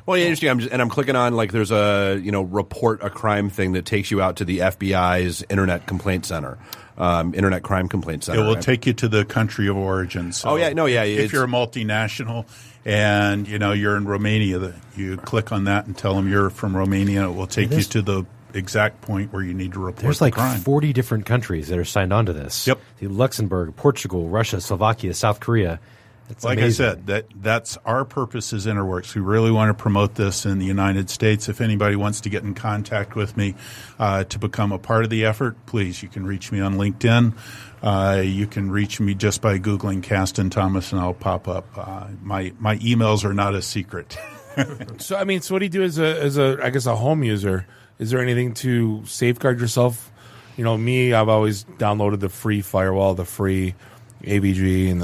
Well, yeah, interesting. I'm clicking on, like, there's a, report a crime thing that takes you out to the FBI's Internet Complaint Center, Internet Crime Complaint Center. It will take you to the country of origin. So if you're a multinational and, you're in Romania, you click on that and tell them you're from Romania. It will take you to the exact point where you need to report There's the like crime. 40 different countries that are signed on to this. Yep. Luxembourg, Portugal, Russia, Slovakia, South Korea. It's like amazing. I said, that's our purpose as Interworks. We really want to promote this in the United States. If anybody wants to get in contact with me to become a part of the effort, please, you can reach me on LinkedIn. You can reach me just by Googling Caston Thomas, and I'll pop up. My emails are not a secret. So what do you do as a home user? Is there anything to safeguard yourself? Me, I've always downloaded the free firewall, the free AVG, and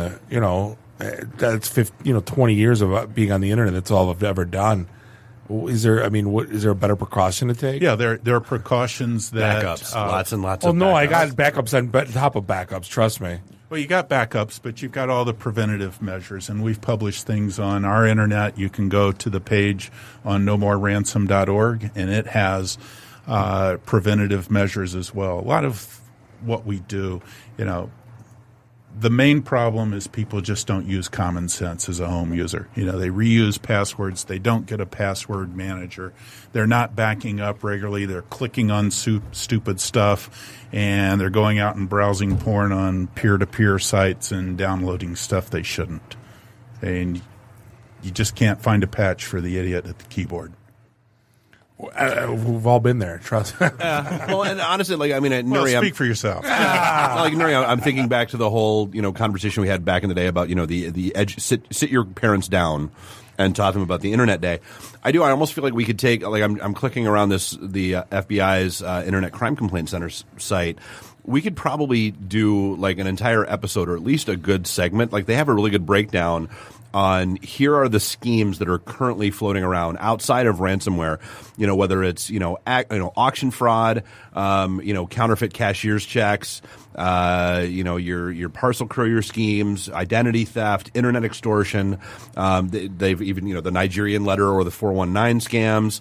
that's 20 years of being on the internet. That's all I've ever done. Is there a better precaution to take? Yeah, there are precautions that backups, lots and lots of backups. Well, no, I got backups on top of backups. Trust me. Well, you got backups, but you've got all the preventative measures, and we've published things on our internet. You can go to the page on nomoreransom.org, and it has preventative measures as well. A lot of what we do, the main problem is people just don't use common sense as a home user. They reuse passwords. They don't get a password manager. They're not backing up regularly. They're clicking on stupid stuff, and they're going out and browsing porn on peer-to-peer sites and downloading stuff they shouldn't. And you just can't find a patch for the idiot at the keyboard. We've all been there. Trust. Well, and honestly, Nuri, speak for yourself. Nuri, I'm thinking back to the whole, conversation we had back in the day about, the edge, sit your parents down and taught them about the Internet Day. I almost feel like we could take, I'm clicking around the FBI's Internet Crime Complaint Center site. We could probably do an entire episode or at least a good segment. They have a really good breakdown on here are the schemes that are currently floating around outside of ransomware, whether it's, auction fraud, counterfeit cashier's checks, your parcel courier schemes, identity theft, internet extortion. They've even, the Nigerian letter or the 419 scams,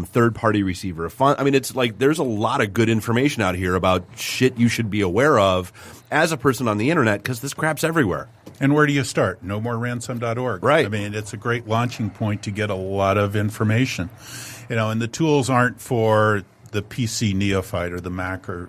third-party receiver of funds. It's there's a lot of good information out here about shit you should be aware of as a person on the internet because this crap's everywhere. And where do you start? NoMoreRansom.org. Right. It's a great launching point to get a lot of information. And the tools aren't for the PC neophyte or the Mac or,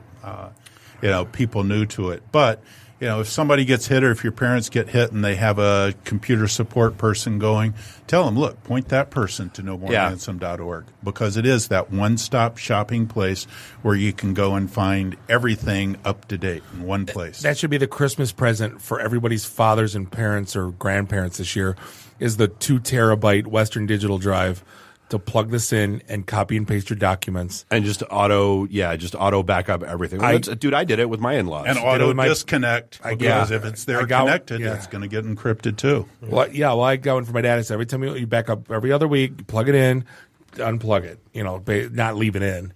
people new to it. But, if somebody gets hit or if your parents get hit and they have a computer support person going, tell them, look, point that person to nomoreransom.org because it is that one-stop shopping place where you can go and find everything up to date in one place. That should be the Christmas present for everybody's fathers and parents or grandparents this year is the 2 terabyte Western Digital drive to plug this in and copy and paste your documents. And just auto back up everything. Well, I did it with my in-laws. And auto disconnect because if it's there connected, it's going to get encrypted too. Well, I got one for my dad. I said every time you back up every other week, you plug it in, unplug it, not leave it in.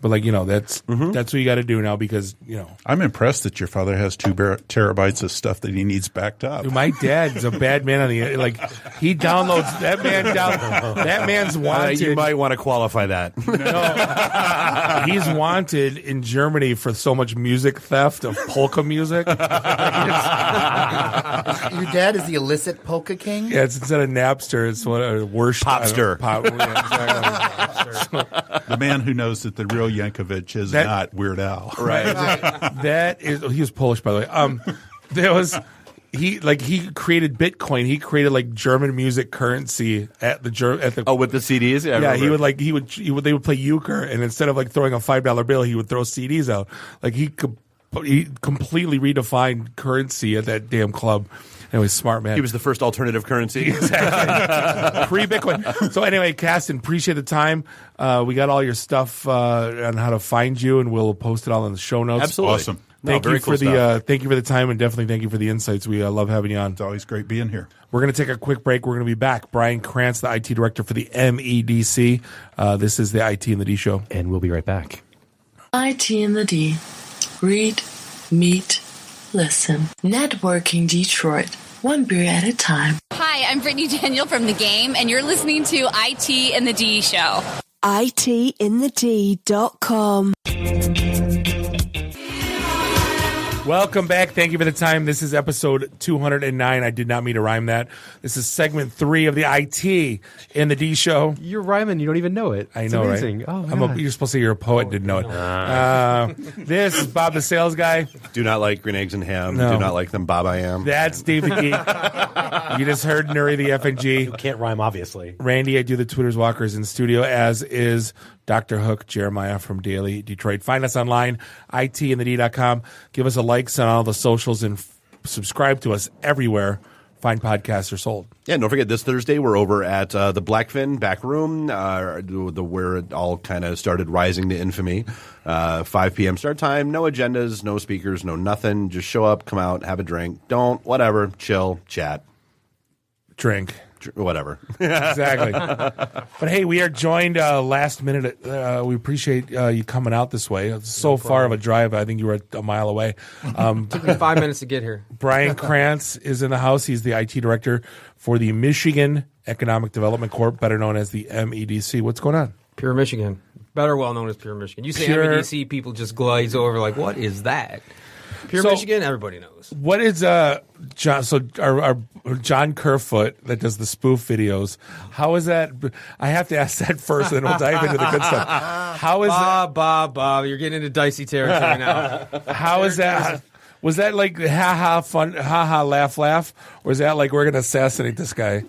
But like, you know, that's what you got to do now because, you know. I'm impressed that your father has 2 terabytes of stuff that he needs backed up. Dude, my dad's a bad man on the like. He downloads that man down. That man's wanted. You might want to qualify that. No, he's wanted in Germany for so much music theft of polka music. Your dad is the illicit polka king? Yeah, it's instead of Napster, it's what a worst Popster. The man who knows that the real Yankovic is not Weird Al. Right. That is. He was Polish, by the way. There was. He created Bitcoin. He created like German music currency at the with the CDs. Yeah, he would they would play euchre, and instead of like throwing a $5 bill, he would throw CDs out. Like he completely redefined currency at that damn club. Anyway, smart man. He was the first alternative currency. Exactly. Pre-Bitcoin. So anyway, Caston, appreciate the time. We got all your stuff on how to find you, and we'll post it all in the show notes. Absolutely. Awesome. Thank you for the time, and definitely thank you for the insights. We love having you on. It's always great being here. We're going to take a quick break. We're going to be back. Brian Krantz, the IT director for the MEDC. This is the IT and the D show. And we'll be right back. IT and the D. Read, meet, listen. Networking Detroit. One beer at a time. Hi, I'm Brittany Daniel from The Game, and you're listening to IT and the D show. ITinthed.com. Welcome back. Thank you for the time. This is episode 209. I did not mean to rhyme that. This is segment 3 of the IT in the D show. You're rhyming. You don't even know it. I know, amazing. Right? Oh, my God. You're supposed to say you're a poet. Didn't know it. This is Bob the Sales Guy. Do not like green eggs and ham. No. Do not like them, Bob I am. That's Dave the Geek. You just heard Nuri the FNG. You can't rhyme, obviously. Randy, I do the Twitter's Walkers in studio, as is Dr. Hook Jeremiah from Daily Detroit. Find us online, itandthed.com. Give us a like on all the socials and subscribe to us everywhere. Fine podcasts are sold. Yeah, don't forget, this Thursday we're over at the Blackfin back room, where it all kind of started rising to infamy. 5 p.m. start time, no agendas, no speakers, no nothing. Just show up, come out, have a drink. Don't, whatever, chill, chat. Drink. Whatever. Exactly. But hey, we are joined last minute. We appreciate you coming out this way. It's so far of a drive. I think you were a mile away. Took me 5 minutes to get here. Brian Krantz is in the house. He's the IT director for the Michigan Economic Development Corp, better known as the MEDC. What's going on? Pure Michigan. Better well known as Pure Michigan. You say MEDC, people just glaze over like, what is that? Pure Michigan, everybody knows. What is John? So our John Kerfoot that does the spoof videos. How is that? I have to ask that first, and then we'll dive into the good stuff. How is Bob? You're getting into dicey territory now. How is that? Was that like fun, laugh, or is that like we're going to assassinate this guy?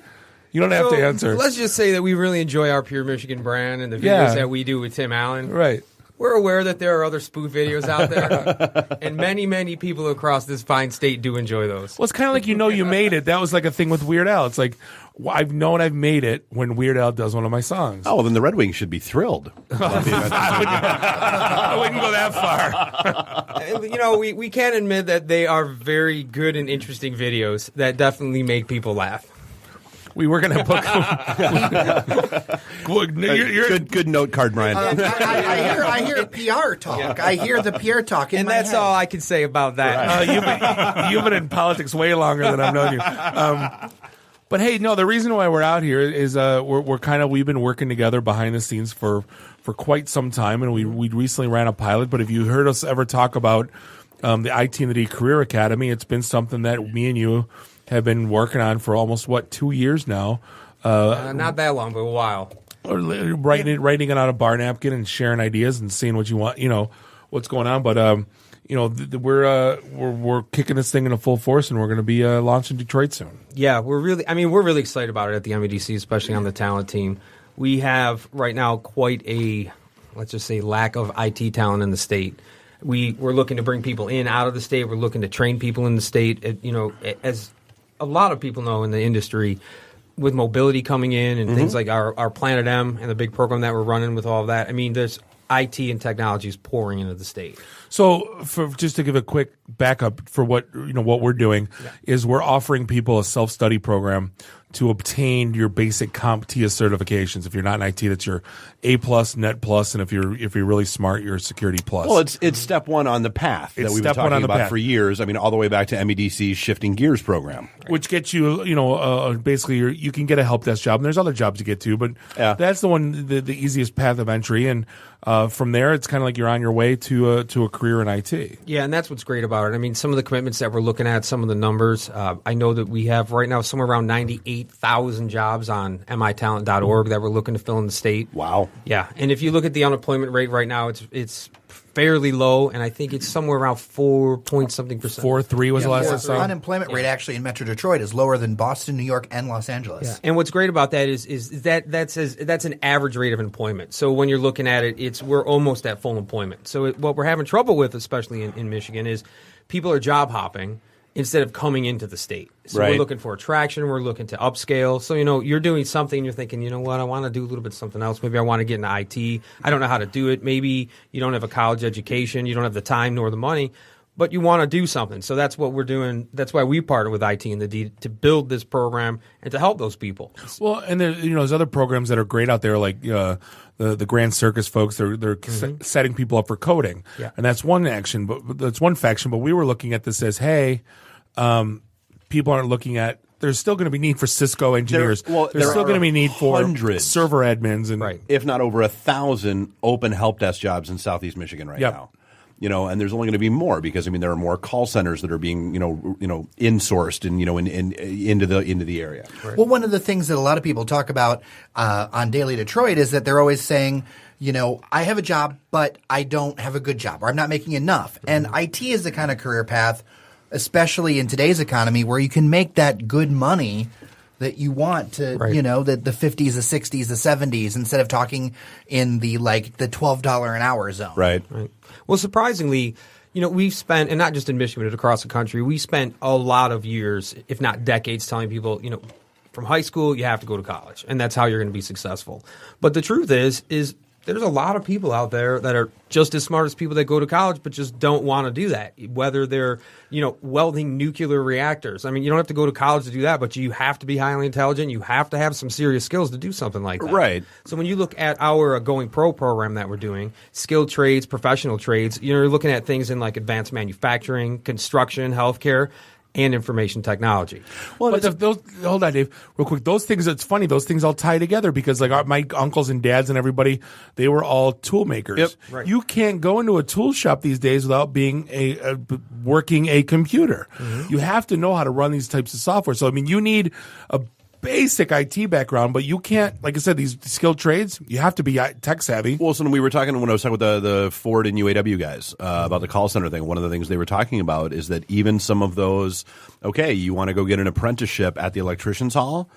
You don't have to answer. Let's just say that we really enjoy our Pure Michigan brand and the videos that we do with Tim Allen. Right. We're aware that there are other spoof videos out there, and many, many people across this fine state do enjoy those. Well, it's kind of like you made it. That was like a thing with Weird Al. It's like, I've known I've made it when Weird Al does one of my songs. Oh, well, then the Red Wings should be thrilled. I wouldn't go that far. We can admit that they are very good and interesting videos that definitely make people laugh. We were going to book. Good note card, Brian. I hear PR talk. Yeah. I hear the PR talk, and that's all I can say about that. You've been in politics way longer than I've known you. But hey, no, the reason why we're out here is we've been working together behind the scenes for quite some time, and we recently ran a pilot. But if you heard us ever talk about the IT and the D Career Academy, it's been something that me and you have been working on for almost 2 years now. Not that long, but a while. Writing it on a bar napkin and sharing ideas and seeing what you want, what's going on. But we're kicking this thing into full force, and we're going to be launching Detroit soon. Yeah, we're really excited about it at the MEDC, especially on the talent team. We have right now quite a, let's just say, lack of IT talent in the state. We're looking to bring people in out of the state. We're looking to train people in the state. As a lot of people know in the industry, with mobility coming in and things like our Planet M and the big program that we're running with all of that, there's IT and technology is pouring into the state. So, just to give a quick backup for what we're doing is we're offering people a self-study program to obtain your basic CompTIA certifications. If you're not in IT, that's your A+, Net Plus, and if you're really smart, you're Security Plus. Well, it's step one on the path that we've been talking about for years. I mean, all the way back to MEDC's Shifting Gears program, which gets you, basically you can get a help desk job, and there's other jobs to get to, but that's the one, the easiest path of entry, and from there, it's kind of like you're on your way to a career in IT. Yeah, and that's what's great about it. I mean, some of the commitments that we're looking at, some of the numbers, I know that we have right now somewhere around 98,000 jobs on mitalent.org that we're looking to fill in the state. Wow. Yeah, and if you look at the unemployment rate right now, it's fairly low, and I think it's somewhere around 4.something%. 4.3 was the last I saw. Unemployment rate actually in Metro Detroit is lower than Boston, New York, and Los Angeles. Yeah. And what's great about that is that's an average rate of employment. So when you're looking at it, we're almost at full employment. So what we're having trouble with, especially in Michigan, is people are job hopping instead of coming into the state. So we're looking for attraction. We're looking to upscale. So, you're doing something and you're thinking, you know what, I want to do a little bit something else. Maybe I want to get into IT. I don't know how to do it. Maybe you don't have a college education. You don't have the time nor the money, but you want to do something. So that's what we're doing. That's why we partner with IT and the D to build this program and to help those people. Well, and there's other programs that are great out there, like the Grand Circus folks. They're setting people up for coding, and that's one action. But that's one faction. But we were looking at this as, hey, people aren't looking at. There's still going to be need for Cisco engineers. There's still going to be need for server admins, and if not over 1,000 open help desk jobs in Southeast Michigan right now. And there's only going to be more because there are more call centers that are being insourced and into the area. Right. Well, one of the things that a lot of people talk about on Daily Detroit is that they're always saying, I have a job, but I don't have a good job, or I'm not making enough. And IT is the kind of career path, especially in today's economy, where you can make that good money that you want to, the 50s, the 60s, the 70s, instead of talking in the $12 an hour zone. Right. Well, surprisingly, we've spent, and not just in Michigan, but across the country, we spent a lot of years, if not decades, telling people, from high school, you have to go to college, and that's how you're going to be successful. But the truth is there's a lot of people out there that are just as smart as people that go to college, but just don't want to do that. Whether they're, welding nuclear reactors. I mean, you don't have to go to college to do that, but you have to be highly intelligent. You have to have some serious skills to do something like that. Right. So when you look at our Going Pro program that we're doing, skilled trades, professional trades, you're looking at things in like advanced manufacturing, construction, healthcare, and information technology. Well, but hold on, Dave, real quick. Those things, it's funny, those things all tie together because my uncles and dads and everybody, they were all tool makers. Yep. Right. You can't go into a tool shop these days without being working a computer. You have to know how to run these types of software. So, you need a basic IT background, but you can't, like I said, these skilled trades, you have to be tech savvy. Well, so when I was talking with the Ford and UAW guys about the call center thing, one of the things they were talking about is that even some of those, you want to go get an apprenticeship at the electrician's hall,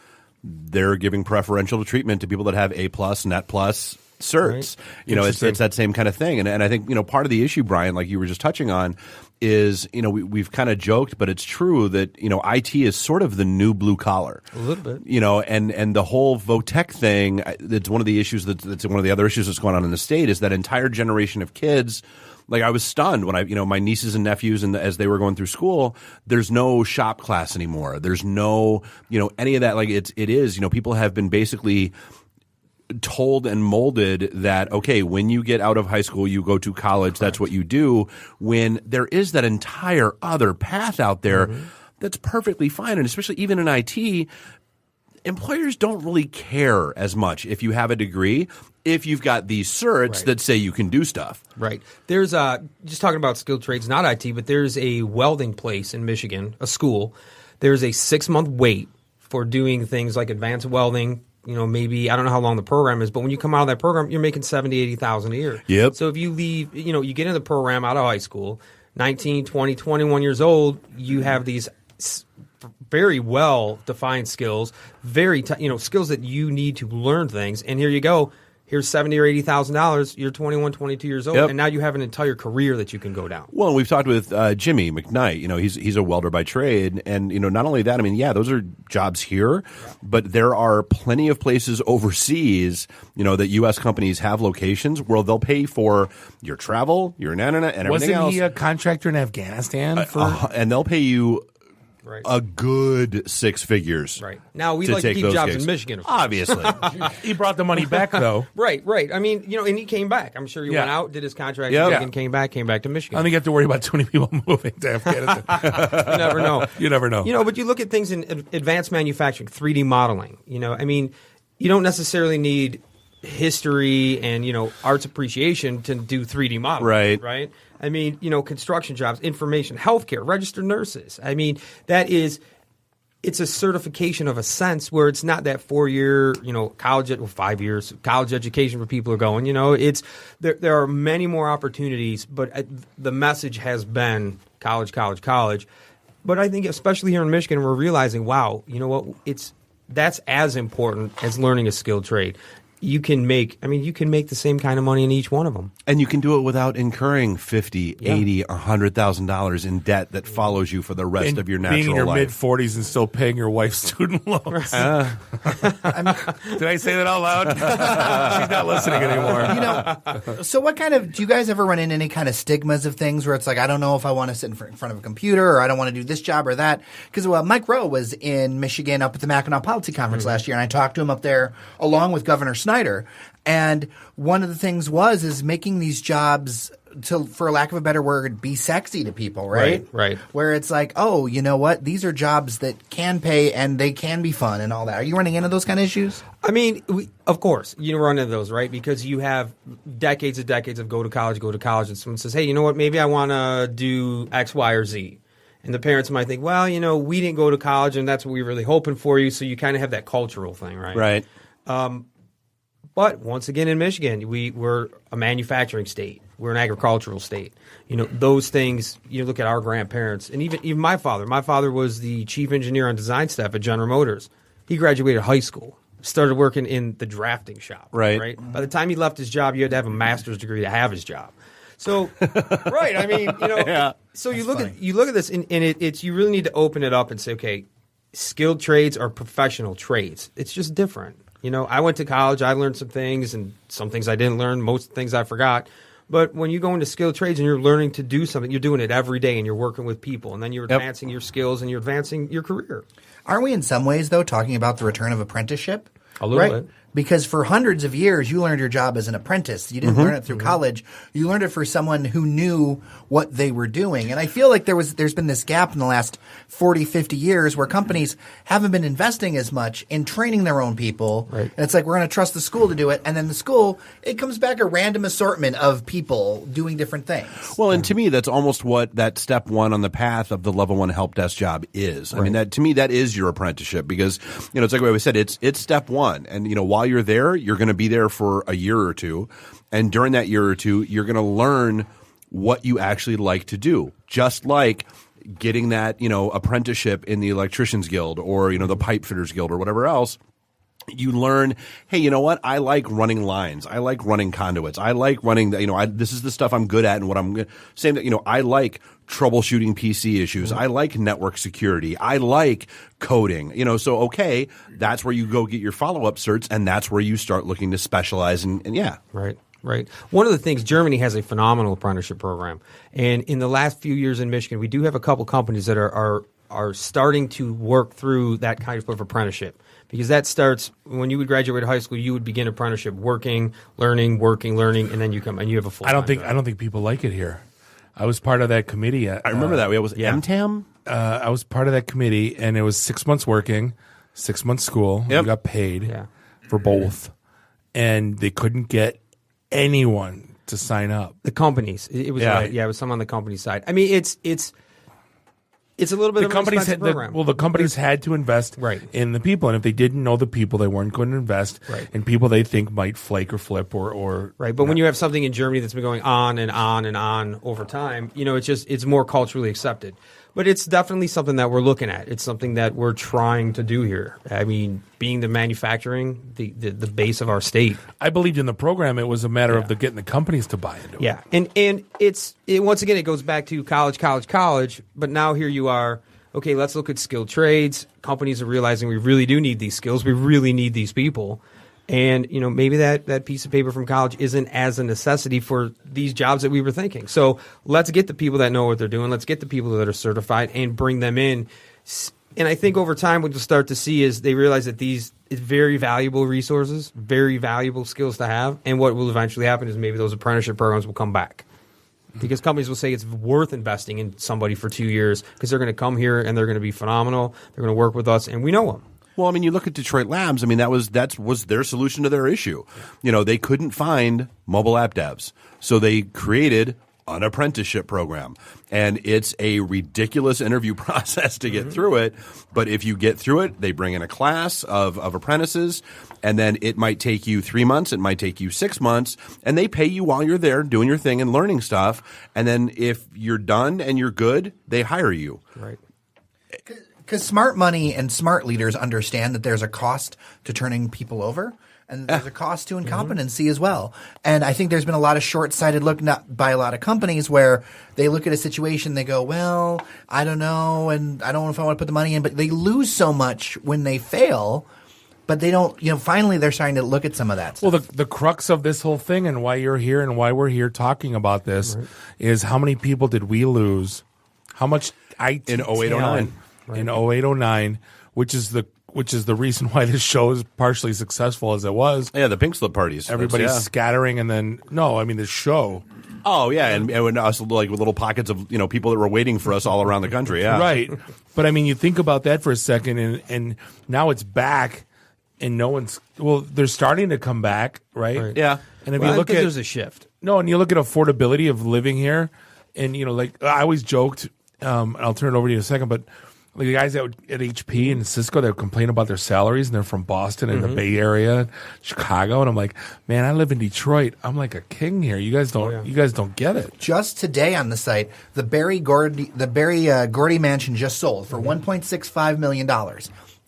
they're giving preferential treatment to people that have A+, Net Plus certs. Right. It's that same kind of thing. And I think, part of the issue, Brian, like you were just touching on, is, we've kind of joked, but it's true that, IT is sort of the new blue collar. A little bit. And the whole VOTEC thing, that's one of the issues that's one of the other issues that's going on in the state is that entire generation of kids. Like I was stunned when my nieces and nephews as they were going through school, there's no shop class anymore. There's no, any of that. Like it is, people have been basically told and molded that, when you get out of high school, you go to college. That's what you do, when there is that entire other path out there that's perfectly fine. And especially even in IT, employers don't really care as much if you have a degree, if you've got these certs that say you can do stuff. Right. There's just talking about skilled trades, not IT, but there's a welding place in Michigan, a school. There's a 6-month wait for doing things like advanced welding. Maybe, I don't know how long the program is, but when you come out of that program, you're making $70,000, $80,000 a year. Yep. So if you leave, you get in the program out of high school, 19, 20, 21 years old, you have these very well-defined skills, skills that you need to learn things. And here you go. Here's $70,000 or $80,000. You're 21, 22 years old, and now you have an entire career that you can go down. Well, we've talked with Jimmy McKnight. He's a welder by trade, and not only that. Those are jobs here, but there are plenty of places overseas. That U.S. companies have locations where they'll pay for your travel, your internet, and everything else. Wasn't he a contractor in Afghanistan? And they'll pay you a good 6 figures. Right. Now, we'd to like to take keep those jobs gigs. in Michigan. Of course. Obviously. He brought the money back, though. Right. I mean, and he came back. I'm sure he went out, did his contract, and came back to Michigan. I don't think you have to worry about too many people moving to Afghanistan. You never know. You never know. But you look at things in advanced manufacturing, 3D modeling. I mean, you don't necessarily need history and arts appreciation to do 3D modeling. Right. I mean, construction jobs, information, healthcare, registered nurses. I mean, it's a certification of a sense where it's not that 4-year, college, 5 years college education where people are going. It's there are many more opportunities, but the message has been college. But I think especially here in Michigan, we're realizing, wow, you know what? That's as important as learning a skilled trade. You can make the same kind of money in each one of them. And you can do it without incurring $50,000, $80,000, or $100,000 in debt that follows you for the rest of your natural life. Being in your mid-40s and still paying your wife's student loans. Did I say that out loud? She's not listening anymore. So what do you guys ever run into any kind of stigmas of things where it's like, I don't know if I want to sit in front of a computer or I don't want to do this job or that? Because Mike Rowe was in Michigan up at the Mackinac Policy Conference last year, and I talked to him up there along with Governor Snyder. And one of the things is making these jobs, for lack of a better word, be sexy to people, right? Right. Where it's like, oh, you know what? These are jobs that can pay and they can be fun and all that. Are you running into those kind of issues? I mean, of course, you run into those, right? Because you have decades of go to college, and someone says, hey, you know what? Maybe I want to do X, Y, or Z. And the parents might think, well, we didn't go to college and that's what we were really hoping for you. So you kind of have that cultural thing, right? Right. But once again, in Michigan, we're a manufacturing state. We're an agricultural state. Those things, look at our grandparents and even my father. My father was the chief engineer on design staff at General Motors. He graduated high school, started working in the drafting shop. Right. By the time he left his job, you had to have a master's degree to have his job. So, right. I mean, Yeah. So you look at this and it's you really need to open it up and say, okay, skilled trades are professional trades. It's just different. I went to college, I learned some things, and some things I didn't learn, most things I forgot. But when you go into skilled trades and you're learning to do something, you're doing it every day and you're working with people, and then you're advancing your skills and you're advancing your career. Aren't we in some ways, though, talking about the return of apprenticeship? A little bit. Because for hundreds of years, you learned your job as an apprentice. You didn't learn it through college. You learned it for someone who knew what they were doing. And I feel like there's been this gap in the last 40, 50 years where companies haven't been investing as much in training their own people. Right. And it's like, we're going to trust the school to do it. And then the school, it comes back a random assortment of people doing different things. Well, and to me, that's almost what that step one on the path of the level 1 help desk job is. I mean, to me, that is your apprenticeship because, it's like what we said, it's step one. And, while you're there, you're going to be there for a year or two. And during that year or two, you're going to learn what you actually like to do. Just like getting that, apprenticeship in the Electricians Guild or, the Pipe Fitters Guild or whatever else. You learn, hey, you know what? I like running lines. I like running conduits. I like running this is the stuff I'm good at and what I'm saying that, I like troubleshooting PC issues. I like network security. I like coding, so okay, that's where you go get your follow-up certs and that's where you start looking to specialize and yeah. Right. One of the things, Germany has a phenomenal apprenticeship program. And in the last few years in Michigan, we do have a couple companies that are starting to work through that kind of apprenticeship. Because that starts when you would graduate high school, you would begin apprenticeship, learning, and then you come and you have a full. I don't think people like it here. I was part of that committee. I remember that. It was MTAM. I was part of that committee, and it was 6 months working, 6 months school. You got paid for both, and they couldn't get anyone to sign up. The companies, it was it was some on the company side. I mean, it's a little bit of an expensive program. The companies had to invest in the people, and if they didn't know the people, they weren't going to invest in people they think might flake or flip or right. But when you have something in Germany that's been going on and on and on over time, it's more culturally accepted. But it's definitely something that we're looking at. It's something that we're trying to do here. I mean, being the manufacturing, the base of our state. I believed in the program. It was a matter of getting the companies to buy into it. Yeah, and it's once again, it goes back to college. But now here you are. Okay, let's look at skilled trades. Companies are realizing we really do need these skills. We really need these people. And, maybe that piece of paper from college isn't as a necessity for these jobs that we were thinking. So let's get the people that know what they're doing. Let's get the people that are certified and bring them in. And I think over time what you'll start to see is they realize that these is very valuable resources, very valuable skills to have. And what will eventually happen is maybe those apprenticeship programs will come back. Because companies will say it's worth investing in somebody for 2 years because they're going to come here and they're going to be phenomenal. They're going to work with us, and we know them. Well, I mean, you look at Detroit Labs. I mean, that was their solution to their issue. You know, they couldn't find mobile app devs, so they created an apprenticeship program, and it's a ridiculous interview process to get through it. But if you get through it, they bring in a class of apprentices, and then it might take you 3 months, it might take you 6 months, and they pay you while you're there doing your thing and learning stuff. And then if you're done and you're good, they hire you. Right. Because smart money and smart leaders understand that there's a cost to turning people over. And there's a cost to incompetency as well. And I think there's been a lot of short-sighted look by a lot of companies where they look at a situation, they go, well, I don't know, and I don't know if I want to put the money in. But they lose so much when they fail, but they don't, finally they're starting to look at some of that stuff. Well, the crux of this whole thing and why you're here and why we're here talking about this is how many people did we lose? How much IT in 0809. In 0809, which is the reason why this show is partially successful as it was. Yeah, the pink slip parties. Everybody's scattering, and then the show. Oh yeah, and us like with little pockets of people that were waiting for us all around the country. Yeah, right. But I mean, you think about that for a second, and now it's back, and no one's they're starting to come back, right? Yeah. And if you look at there's a shift. No, and you look at affordability of living here, and like I always joked. I'll turn it over to you in a second, but. Like the guys at HP and Cisco, they complain about their salaries, and they're from Boston and the Bay Area, Chicago, and I'm like, man, I live in Detroit. I'm like a king here. You guys don't, you guys don't get it. Just today on the site, the Barry Gordy mansion just sold for $1.65 million.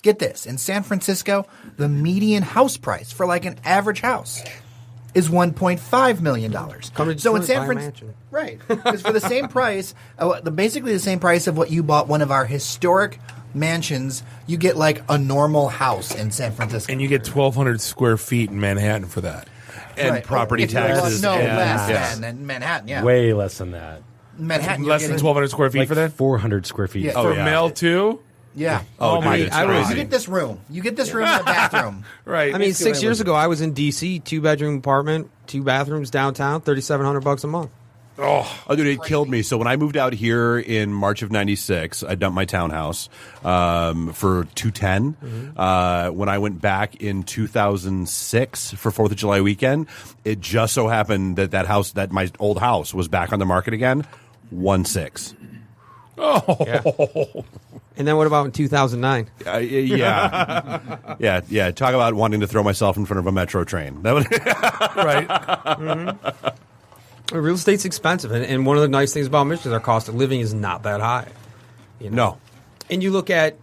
Get this: in San Francisco, the median house price for like an average house is $1.5 million. So in San Francisco, right? Because for the same price, basically the same price of what you bought one of our historic mansions, you get like a normal house in San Francisco, and you get 1,200 square feet in Manhattan for that, and property taxes. Less than Manhattan. Yeah, way less than that. Manhattan, less than 1,200 square feet like for that. 400 square feet. For mail too. Yeah. Oh my God. You get this room. You get this room in the bathroom. Right. I mean, 6 years ago, I was in D.C., 2-bedroom apartment, 2 bathrooms downtown, $3,700 a month. Oh, dude, it killed me. So when I moved out here in March of '96, I dumped my townhouse for $210. When I went back in 2006 for 4th of July weekend, it just so happened that my old house was back on the market again, 1.6. Oh. Yeah. And then what about in 2009? Yeah. Talk about wanting to throw myself in front of a metro train. That was right. Real estate's expensive, and one of the nice things about Michigan is our cost of living is not that high. No. And you look at,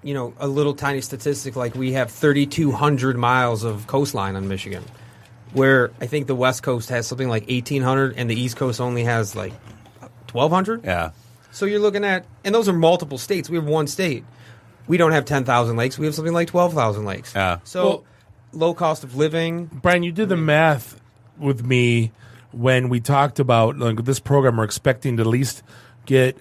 a little tiny statistic like we have 3,200 miles of coastline on Michigan, where I think the West Coast has something like 1,800, and the East Coast only has like 1,200. Yeah. So you're looking at, and those are multiple states. We have one state. We don't have 10,000 lakes. We have something like 12,000 lakes. Yeah. So low cost of living. Brian, you did the math with me when we talked about this program. We're expecting to at least get,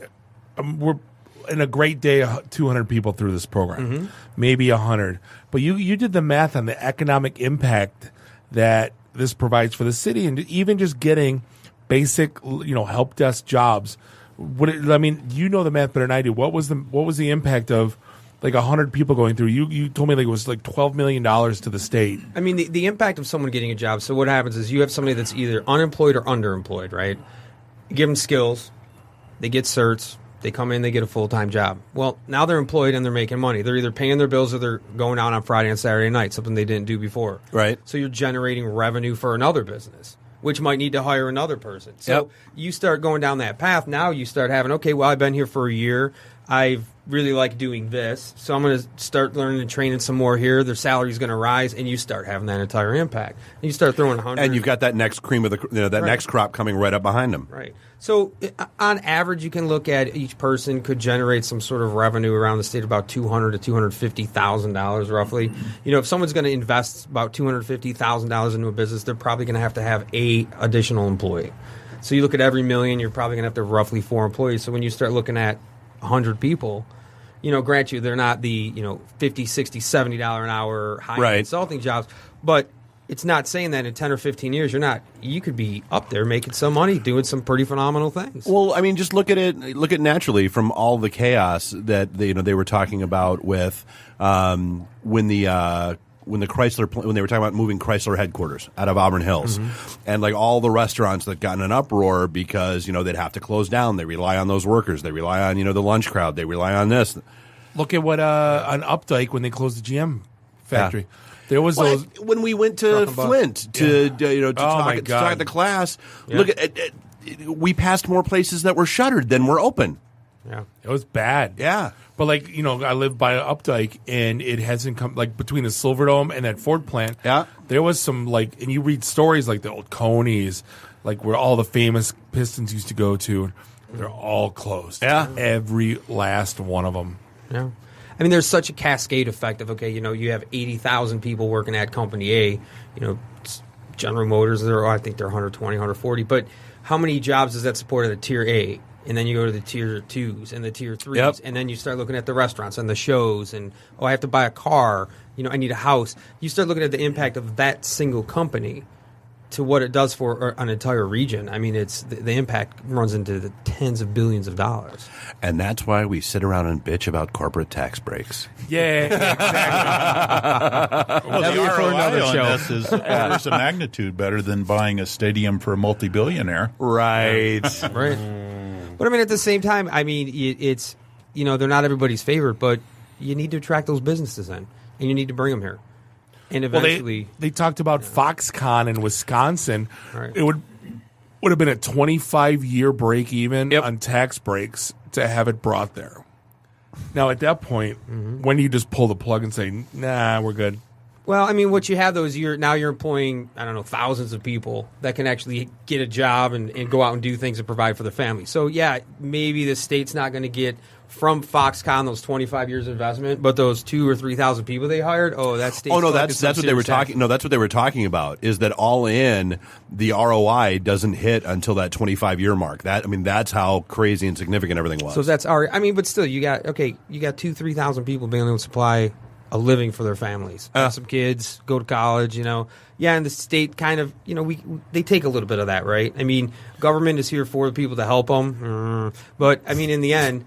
we're in a great day, 200 people through this program, maybe 100. But you did the math on the economic impact that this provides for the city, and even just getting basic, help desk jobs. You know the math better than I do. What was the impact of like 100 people going through? You told me like it was like $12 million to the state. I mean, the impact of someone getting a job. So what happens is you have somebody that's either unemployed or underemployed, right? You give them skills, they get certs, they come in, they get a full-time job. Well, now they're employed and they're making money. They're either paying their bills or they're going out on Friday and Saturday night, something they didn't do before. Right. So you're generating revenue for another business, which might need to hire another person. So you start going down that path. Now you start having, okay, well, I've been here for a year. I've really like doing this. So I'm going to start learning and training some more here. Their salary's going to rise, and you start having that entire impact. And you start throwing 100. And you've got that next cream of the next crop coming right up behind them. Right. So on average, you can look at each person could generate some sort of revenue around the state about $200,000 to $250,000 roughly. If someone's going to invest about $250,000 into a business, they're probably going to have a additional employee. So you look at every million, you're probably going to have roughly 4 employees. So when you start looking at 100 people, grant you, they're not the, $50, $60, $70 an hour high Right. consulting jobs, but it's not saying that in 10 or 15 years you could be up there making some money doing some pretty phenomenal things. Well, I mean, just look at it naturally from all the chaos that they were talking about with when they were talking about moving Chrysler headquarters out of Auburn Hills, and like all the restaurants that got in an uproar because they'd have to close down. They rely on those workers. They rely on the lunch crowd. They rely on this. Look at what on Updike when they closed the GM factory. Yeah. There was those when we went to Flint to talk at the class. Yeah. Look at we passed more places that were shuttered than were open. Yeah, it was bad. Yeah, but I live by Updike, and it hasn't come between the Silverdome and that Ford plant. Yeah, there was some and you read stories like the old Coney's, where all the famous Pistons used to go to. They're all closed. Yeah, every last one of them. Yeah. I mean, there's such a cascade effect of, you have 80,000 people working at Company A, General Motors, I think they're 120, 140, but how many jobs does that support at a Tier A? And then you go to the Tier 2s and the Tier 3s, and then you start looking at the restaurants and the shows, and, I have to buy a car, I need a house. You start looking at the impact of that single company to what it does for an entire region. I mean, it's the impact runs into the tens of billions of dollars. And that's why we sit around and bitch about corporate tax breaks. Yeah, exactly. Well, the ROI on this is orders of magnitude better than buying a stadium for a multi-billionaire. Right. Right. But I mean, at the same time, it's they're not everybody's favorite, but you need to attract those businesses in, and you need to bring them here. And eventually, they talked about Foxconn in Wisconsin. Right. It would have been a 25-year break even on tax breaks to have it brought there. Now, at that point, when do you just pull the plug and say, "Nah, we're good"? Well, I mean, what you have though is you're employing thousands of people that can actually get a job and go out and do things and provide for their family. So yeah, maybe the state's not going to get from Foxconn those 25 years investment, but those 2,000 or 3,000 people they hired, that state. Oh no, that's what they were talking. No, that's what they were talking about. Is that all in the ROI doesn't hit until that 25-year mark. That's how crazy and significant everything was. So that's but still, you got 2,000-3,000 people being able to supply a living for their families, have some kids, go to college. And the state kind of they take a little bit of that, right? I mean, government is here for the people to help them, but I mean, in the end.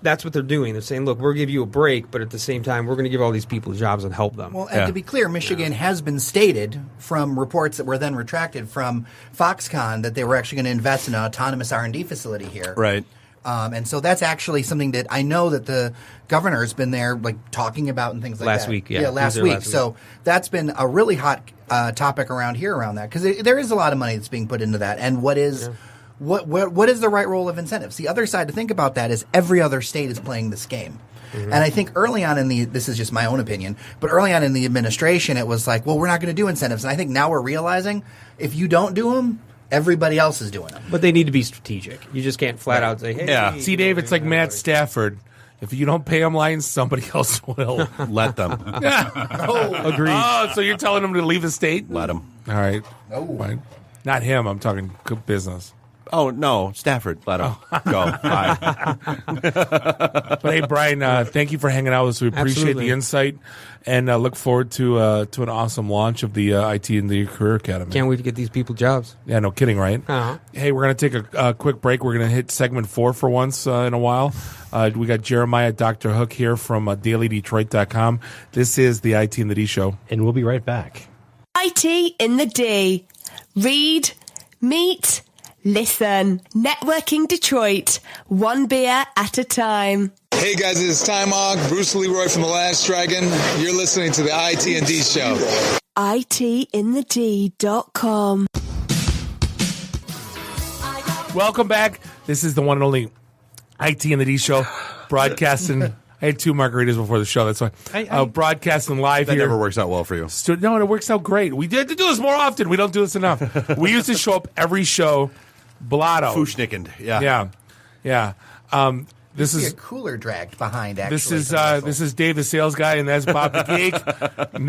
That's what they're doing. They're saying, look, we'll give you a break, but at the same time, we're going to give all these people jobs and help them. Well, and to be clear, Michigan has been stated from reports that were then retracted from Foxconn that they were actually going to invest in an autonomous R&D facility here. Right. And so that's actually something that I know that the governor's been there talking about and things like that. Last week. Last week. So that's been a really hot topic around that because there is a lot of money that's being put into that. And what is... What is the right role of incentives? The other side to think about that is every other state is playing this game. And I think early on this is just my own opinion, but early on in the administration, it was like, well, we're not going to do incentives. And I think now we're realizing if you don't do them, everybody else is doing them. But they need to be strategic. You just can't flat out say, hey. Yeah. See, Dave, it's like Matt Stafford. If you don't pay them lines, somebody else will. Let them. Agreed. Oh, so you're telling them to leave the state? Let them. All right. Fine. Not him. I'm talking business. Oh, no, Stafford. Let him go. Bye. But hey, Brian, thank you for hanging out with us. We appreciate Absolutely. the insight and look forward to an awesome launch of the IT and the Career Academy. Can't wait to get these people jobs. Yeah, no kidding, right? Uh-huh. Hey, we're going to take a quick break. We're going to hit segment 4 for once in a while. We got Jeremiah Dr. Hook here from dailydetroit.com. This is the IT and the D Show. And we'll be right back. IT in the D. Read, meet, listen. Networking Detroit. One beer at a time. Hey guys, it's Time Hawk, Bruce Leroy from The Last Dragon. You're listening to the IT&D Show. ITinthed.com. Welcome back. This is the one and only IT and the D Show, broadcasting. I had 2 margaritas before the show. That's why. Broadcasting live That here. never works out well for you. No, it works out great. We did to do this more often. We don't do this enough. We used to show up every show, blotto. Fushnickened. Yeah. Yeah. This You see is a cooler dragged behind. Actually, this is Dave the sales guy, and that's Bob the geek.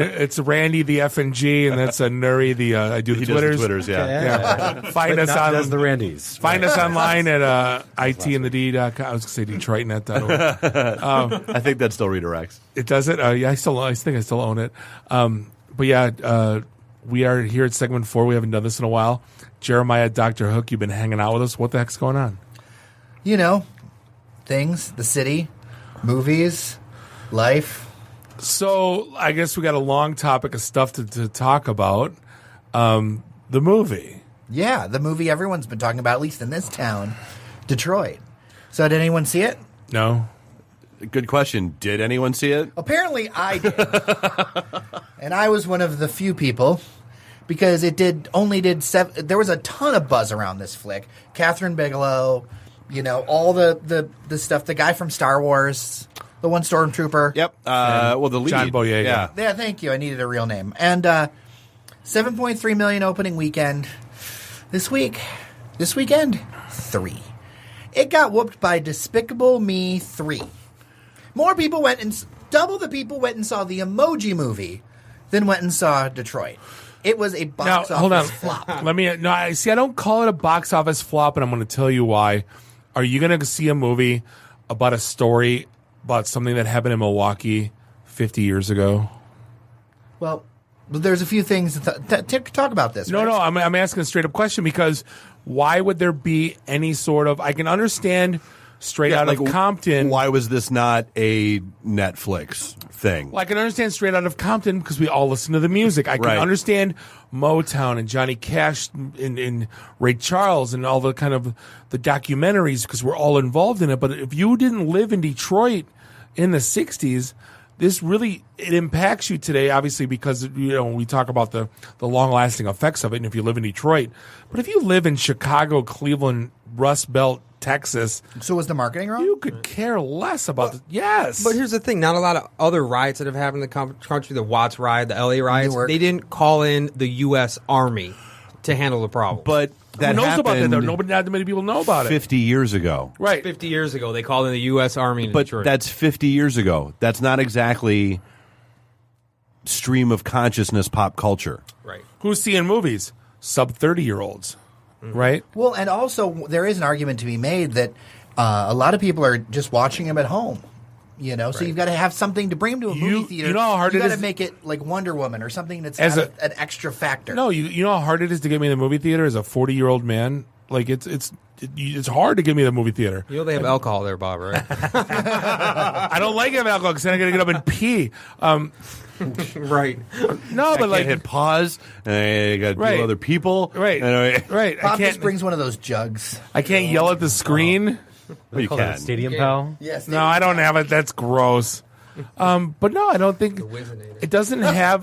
It's Randy the F&G, and that's Nuri the I do the Twitters. Twitters, yeah. Find us on does the Randys. Find us online at itandthed.com. I was going to say DetroitNet.org. I think that still redirects. It does it. Yeah, I think I still own it. But yeah, we are here at segment 4. We haven't done this in a while. Jeremiah, Dr. Hook, you've been hanging out with us. What the heck's going on? You know, things, the city, movies, life. So I guess we got a long topic of stuff to talk about. The movie. Yeah, the movie everyone's been talking about, at least in this town, Detroit. So did anyone see it? No. Good question. Did anyone see it? Apparently I did. And I was one of the few people, because only did 7. There was a ton of buzz around this flick. Catherine Bigelow, you know, all the stuff. The guy from Star Wars, the one stormtrooper. Yep. Well, the lead. John Boyega. Yeah, thank you. I needed a real name. And 7.3 million opening weekend. This weekend, 3. It got whooped by Despicable Me 3. Double the people went and saw the Emoji Movie than went and saw Detroit. It was a box office flop. I don't call it a box office flop, and I'm going to tell you why. Are you going to see a movie about a story about something that happened in Milwaukee 50 years ago? Well, there's a few things to talk about this. No, I'm asking a straight up question, because why would there be any sort of? I can understand straight out of Compton. Why was this not a Netflix thing? Well, I can understand straight out of Compton because we all listen to the music. I can understand Motown and Johnny Cash and Ray Charles and all the kind of the documentaries because we're all involved in it. But if you didn't live in Detroit in the 60s, this really, it impacts you today, obviously, because, you know, we talk about the long-lasting effects of it, and if you live in Detroit. But if you live in Chicago, Cleveland, Rust Belt, Texas. So was the marketing wrong? You could care less about this. Yes. But here's the thing. Not a lot of other riots that have happened in the country, the Watts riot, the LA riots, they didn't call in the U.S. Army to handle the problem. But that Who knows happened about that, though? Not that many people know about it. 50 years ago. Right. 50 years ago, they called in the U.S. Army in But Detroit. that's 50 years ago. That's not exactly stream of consciousness pop culture. Right. Who's seeing movies? Sub-30-year-olds. Right? Well, and also there is an argument to be made that a lot of people are just watching them at home. You know, so you've got to have something to bring them to a movie theater. You know how hard you it got is to make it like Wonder Woman or something that's As an extra factor. No, you know how hard it is to get me in the movie theater as a 40-year-old man? Like, it's hard to get me in the movie theater. You know they have alcohol there, Bob, right? I don't like having alcohol because then I got to get up and pee. Right. No, but I can't hit pause. I got to deal with other people. Right. Right. Bob just brings one of those jugs. I can't yell at the screen. Well, you can. Stadium Pal? Yes. No, I don't have it. That's gross. But no, I don't think it doesn't have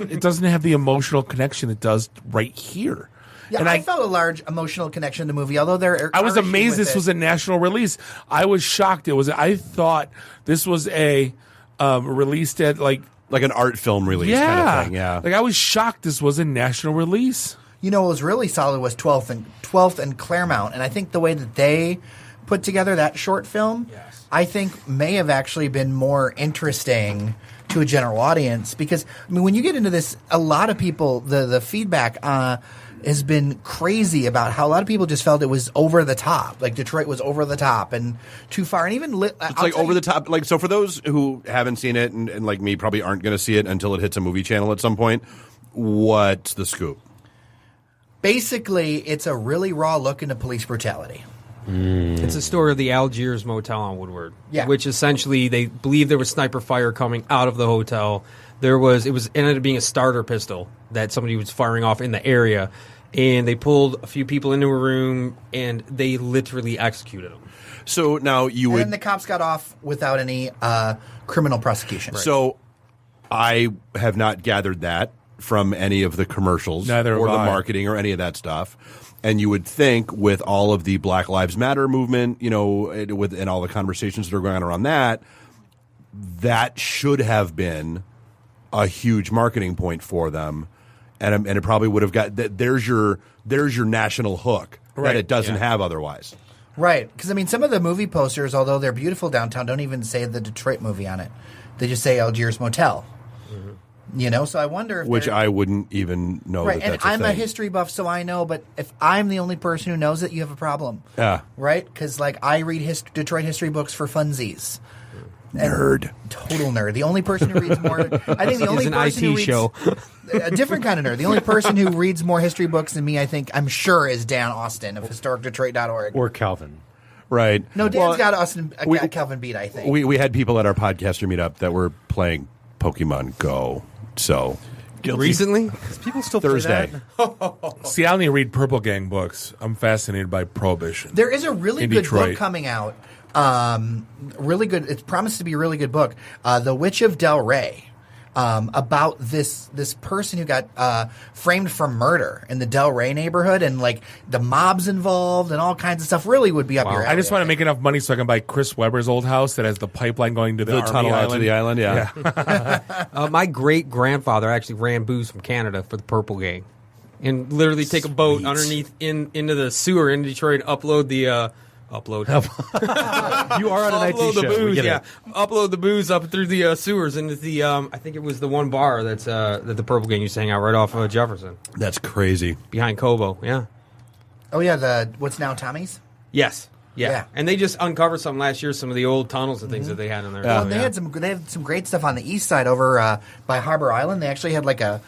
the emotional connection it does right here. Yeah, and I felt a large emotional connection to the movie, although I was amazed this was a national release. I was shocked. I thought this was a released at like an art film release kind of thing. Yeah. Like I was shocked this was a national release. You know, what was really solid was 12th and Claremont, and I think the way that they put together that short film, I think may have actually been more interesting to a general audience because, I mean, when you get into this, a lot of people, the feedback has been crazy about how a lot of people just felt it was over the top. Like Detroit was over the top and too far. And even it's like over the top. Like, so for those who haven't seen it and like me probably aren't going to see it until it hits a movie channel at some point, what's the scoop? Basically, it's a really raw look into police brutality. It's a story of the Algiers Motel on Woodward, Yeah. which essentially they believe there was sniper fire coming out of the hotel. It ended up being a starter pistol that somebody was firing off in the area, and they pulled a few people into a room and they literally executed them. So now And the cops got off without any criminal prosecution. So I have not gathered that from any of the commercials or Neither the have I. marketing or any of that stuff. And you would think with all of the Black Lives Matter movement, you know, and all the conversations that are going on around that should have been a huge marketing point for them. And it probably would have got there's your national hook that it doesn't have otherwise. Right. Because, I mean, some of the movie posters, although they're beautiful downtown, don't even say the Detroit movie on it. They just say Algiers Motel. You know, so I wonder if Which I wouldn't even know right, that that's and I'm a a thing. history buff, so I know, but if I'm the only person who knows it, you have a problem. Yeah. Right? Because, like, I read Detroit history books for funsies. Nerd. Total nerd. The only person who reads more... I think the only an person IT who reads... show. A different kind of nerd. The only person who reads more history books than me, I'm sure, is Dan Austin of HistoricDetroit.org. Or Calvin. Right. No, Dan's Well, got Austin, Calvin beat, I think. We had people at our podcaster meetup that were playing Pokemon Go. So... Recently? People still Thursday. play that? See, I only read Purple Gang books. I'm fascinated by Prohibition. There is a really in good Detroit. book coming out. Really good. It's promised to be a really good book. The Witch of Del Rey. About this person who got framed for murder in the Del Rey neighborhood, and like the mob's involved and all kinds of stuff. Really would be up your alley. I just want to make enough money so I can buy Chris Webber's old house that has the pipeline going to the Army tunnel out island. to the island. Yeah. My great grandfather actually ran booze from Canada for the Purple Gang, and literally take a boat underneath into the sewer in Detroit, upload the. Upload. You are on an IT Upload the show. We booze, get yeah. it. Upload the booze up through the sewers into the. I think it was the one bar that the Purple Gang used to hang out right off of Jefferson, That's crazy. behind Cobo. Yeah. Oh yeah, the what's now Tommy's. Yes. Yeah. Yeah. And they just uncovered some last year, some of the old tunnels and things that they had in there. Well, So, and they had some great stuff on the east side over by Harbor Island. They actually had like an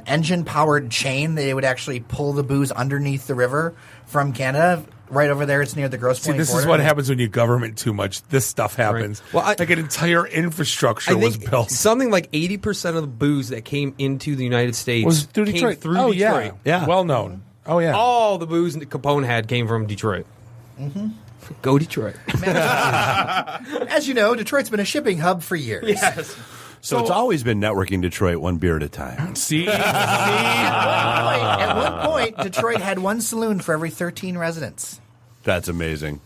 engine powered chain. They would actually pull the booze underneath the river from Canada. Right over there, it's near the Grosse See, Pointe this border. is what happens when you government too much. This stuff happens. Well, like an entire infrastructure I was think built. something like 80% of the booze that came into the United States Was through came Detroit. through Oh, Detroit. yeah. Well known. Oh, yeah. All the booze that Capone had came from Detroit. Mm-hmm. Go Detroit. As you know, Detroit's been a shipping hub for years. Yes. So it's always been networking Detroit one beer at a time. See? At one point, Detroit had one saloon for every 13 residents. That's amazing.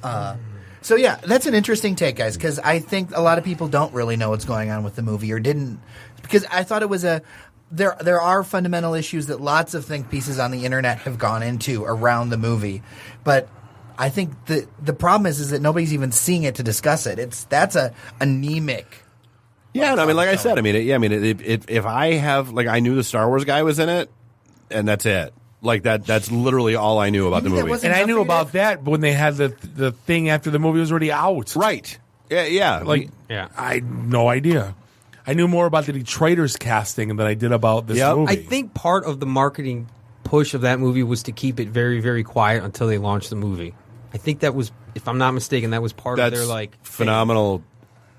So yeah, that's an interesting take, guys, because I think a lot of people don't really know what's going on with the movie, or didn't, because I thought it was there are fundamental issues that lots of think pieces on the internet have gone into around the movie, but I think the problem is that nobody's even seeing it to discuss it. That's a anemic. Yeah, no, I mean, like I said, if I have, like, I knew the Star Wars guy was in it, and that's it. Like, that's literally all I knew about the movie. And I knew about that when they had the thing after the movie was already out. Right. Yeah. Like, yeah. I had no idea. I knew more about the Detroiters casting than I did about this movie. I think part of the marketing push of that movie was to keep it very, very quiet until they launched the movie. I think that was, if I'm not mistaken, that was part of their, like, phenomenal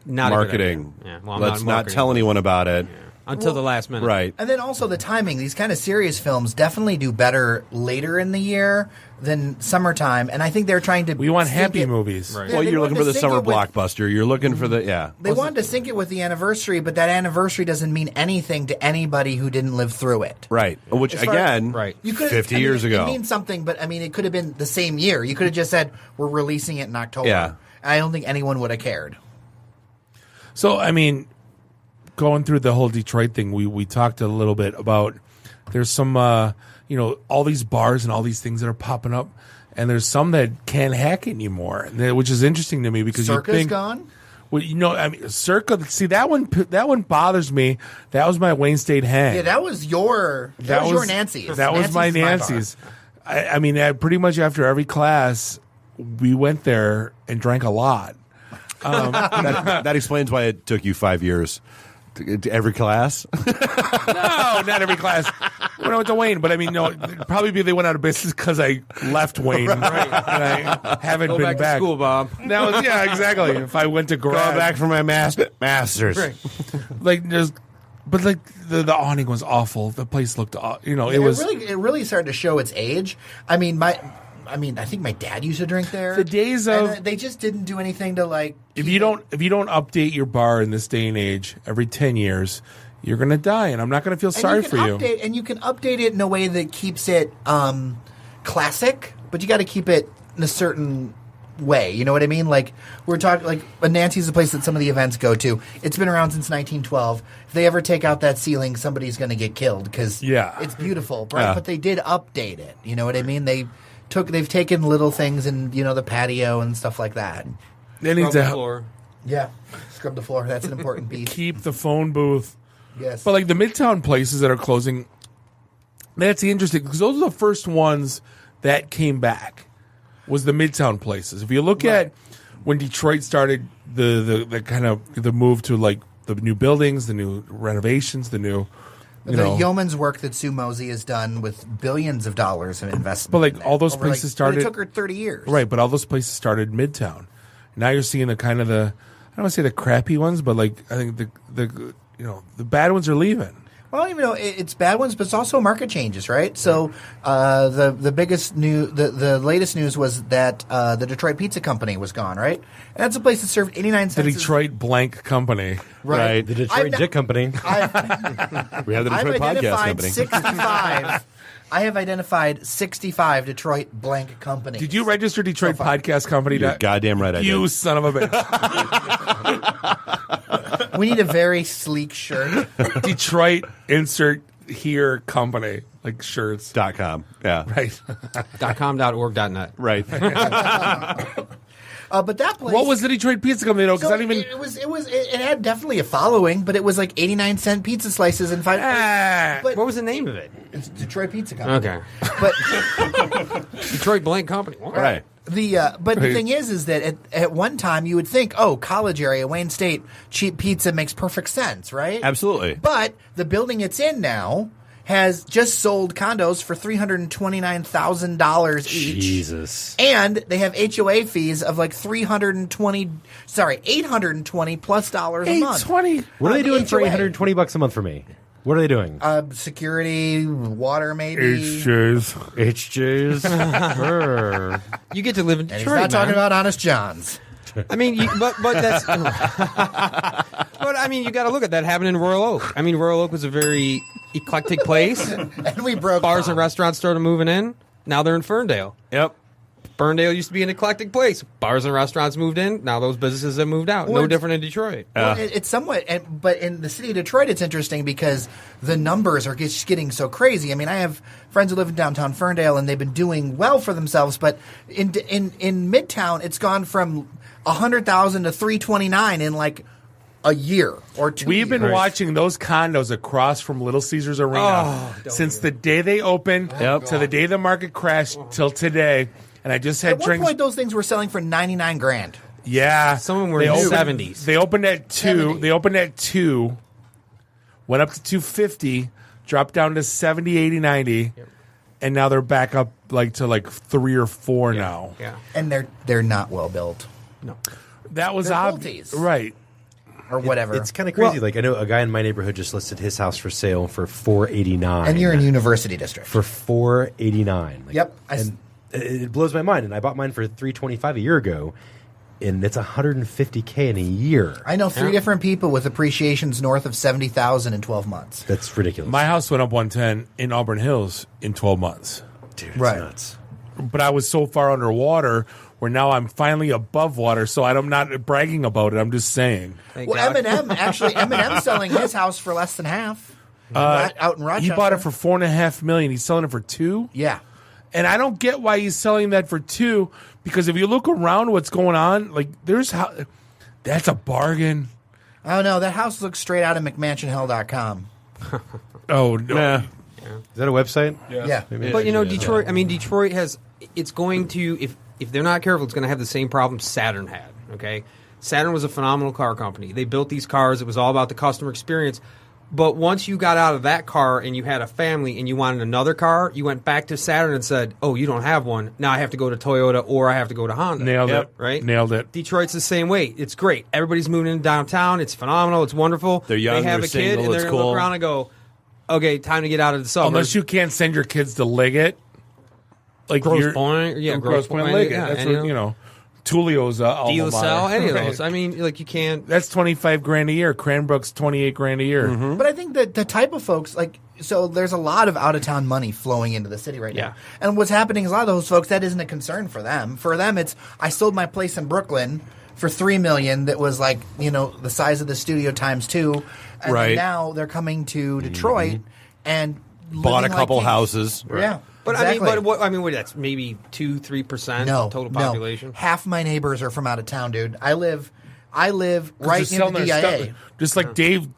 Not a good marketing. idea. Yeah, well, I'm Let's not not marketing. tell anyone about it. Until the last minute. Right. And then also the timing. These kind of serious films definitely do better later in the year than summertime. And I think they're trying to. We want sync happy it- movies. Well, you're looking for the summer blockbuster. You're looking for the, yeah. They wanted to sync it with the anniversary, but that anniversary doesn't mean anything to anybody who didn't live through it. Which, As far again, as- you could've- 50 years ago. It means something, but I mean, it could have been the same year. You could have just said, we're releasing it in October. Yeah. I don't think anyone would have cared. So, I mean, going through the whole Detroit thing, we talked a little bit about there's some, all these bars and all these things that are popping up, and there's some that can't hack anymore, which is interesting to me because Circa's you think, gone? Well, I mean, Circa. See, that one bothers me. That was my Wayne State hang. Yeah, that was your Nancy's. That was my Nancy's Nancy's. I mean, pretty much after every class, we went there and drank a lot. That explains why it took you 5 years to every class. No, not every class. When I went to Wayne, but I mean, no, probably they went out of business because I left Wayne and I haven't Go been back back. to school, Bob. Now, yeah, exactly. If I went to grad, Going back for my master's. Right. But the awning was awful. The place looked, it was. It really started to show its age. I mean, I think my dad used to drink there. The days of and they just didn't do anything to like. If you don't update your bar in this day and age every 10 years, you're going to die, and I'm not going to feel sorry for you. And you can update it in a way that keeps it classic, but you got to keep it in a certain way. You know what I mean? Like we're talking, like Nancy's a place that some of the events go to. It's been around since 1912. If they ever take out that ceiling, somebody's going to get killed because it's beautiful, right? Yeah. But they did update it. You know what I mean? They they've taken little things in the patio and stuff like that. They need to floor. Yeah, scrub the floor. That's an important piece. keep the phone booth. Yes, but like the Midtown places that are closing, that's interesting because those are the first ones that came back. Was the Midtown places? If you look at when Detroit started the kind of the move to like the new buildings, the new renovations, the new. The yeoman's work that Sue Mosey has done with billions of dollars of investment. But like all those places started. It took her 30 years. Right, but all those places started Midtown. Now you're seeing the kind of I don't want to say the crappy ones, but like I think the bad ones are leaving. Well, it's bad ones, but it's also market changes, right? So the biggest news, the latest news was that the Detroit Pizza Company was gone, right? And that's a place that served 89 cents. The Detroit blank company. Right. The Detroit Jet Company. We have the Detroit Podcast Company. 65. I have identified 65 Detroit blank companies. Did you register Detroit Podcast Company? You're goddamn right I did. You son of a bitch. We need a very sleek shirt. Detroit insert here company like shirts. .com. Yeah. Right. .com.org.net. Right. But that place. What was the Detroit Pizza Company though? Because I don't even. It had definitely a following, but it was like 89-cent pizza slices and 5. But what was the name of it? It's Detroit Pizza Company. Okay. But Detroit blank company. Right. The thing is that at one time you would think, college area, Wayne State, cheap pizza makes perfect sense, right? Absolutely. But the building it's in now has just sold condos for $329,000 each. Jesus. And they have HOA fees of like $820 plus dollars a month. $820. What are they doing for HOA? $820 a month for me? What are they doing? Security, water, maybe. HJs. You get to live in And Detroit. he's not talking about Honest John's. I mean, but that's. But I mean, you got to look at that happening in Royal Oak. I mean, Royal Oak was a very eclectic place. And we broke bars and restaurants started moving in. Now they're in Ferndale. Yep. Ferndale used to be an eclectic place. Bars and restaurants moved in. Now those businesses have moved out. Well, No different in Detroit. Well, it's somewhat, but in the city of Detroit, it's interesting because the numbers are just getting so crazy. I mean, I have friends who live in downtown Ferndale, and they've been doing well for themselves. But in Midtown, it's gone from 100,000 to 329 in like a year or 2 We've years. been watching those condos across from Little Caesars Arena since the day they opened to the day the market crashed till today. And I just had At one drinks. point, those things were selling for $99,000. Yeah, some of them were in the 70s. They opened at 2. They opened at 2. Went up to 250. Dropped down to 70, 80, 90. Yep. And now they're back up to 3 or 4 now. Yeah, and they're not well built. No, that was obvious, right? Or whatever. It's kind of crazy. I know a guy in my neighborhood just listed his house for sale for $489. And you're in University District for $489. Yep. And it blows my mind. And I bought mine for $325 a year ago, and it's $150K in a year. I know 3 different people with appreciations north of $70,000 in 12 months. That's ridiculous. My house went up 110 in Auburn Hills in 12 months. Dude, it's nuts. But I was so far underwater where now I'm finally above water, so I'm not bragging about it. I'm just saying. Eminem's selling his house for less than half out in Rochester. He bought it for $4.5 million. He's selling it for $2 million? Yeah. And I don't get why he's selling that for $2 million, because if you look around what's going on, that's a bargain. Oh, no, that house looks straight out of McMansionHill.com. Oh, no. Yeah. Is that a website? Yeah. But Detroit. I mean, Detroit has. It's going to if they're not careful, it's going to have the same problem Saturn had. Okay, Saturn was a phenomenal car company. They built these cars. It was all about the customer experience. But once you got out of that car and you had a family and you wanted another car, you went back to Saturn and said, "Oh, you don't have one. Now I have to go to Toyota or I have to go to Honda." Nailed it. Right? Nailed it. Detroit's the same way. It's great. Everybody's moving in downtown. It's phenomenal. It's wonderful. They're young, They have they're a kid single, and they're it's going to cool. look around and go, "Okay, time to get out of the suburbs." Unless you can't send your kids to Liggett. Grosse Pointe. Yeah, Grosse Pointe Liggett. yeah, That's any what, Tulio's alma De La Salle, mater. any of Right. those. I mean, you can't. That's $25,000 a year. Cranbrook's $28,000 a year. Mm-hmm. But I think that the type of folks, so there's a lot of out-of-town money flowing into the city right now. And what's happening is a lot of those folks, that isn't a concern for them. For them, it's, I sold my place in Brooklyn for $3 million that was the size of the studio times 2. And Right. now they're coming to Detroit and bought a couple houses. Yeah. But exactly. I mean, what that's maybe 2-3% No, of total population. No. Half my neighbors are from out of town, dude. I live right Just in the selling their DIA. stuff. Just like Dave would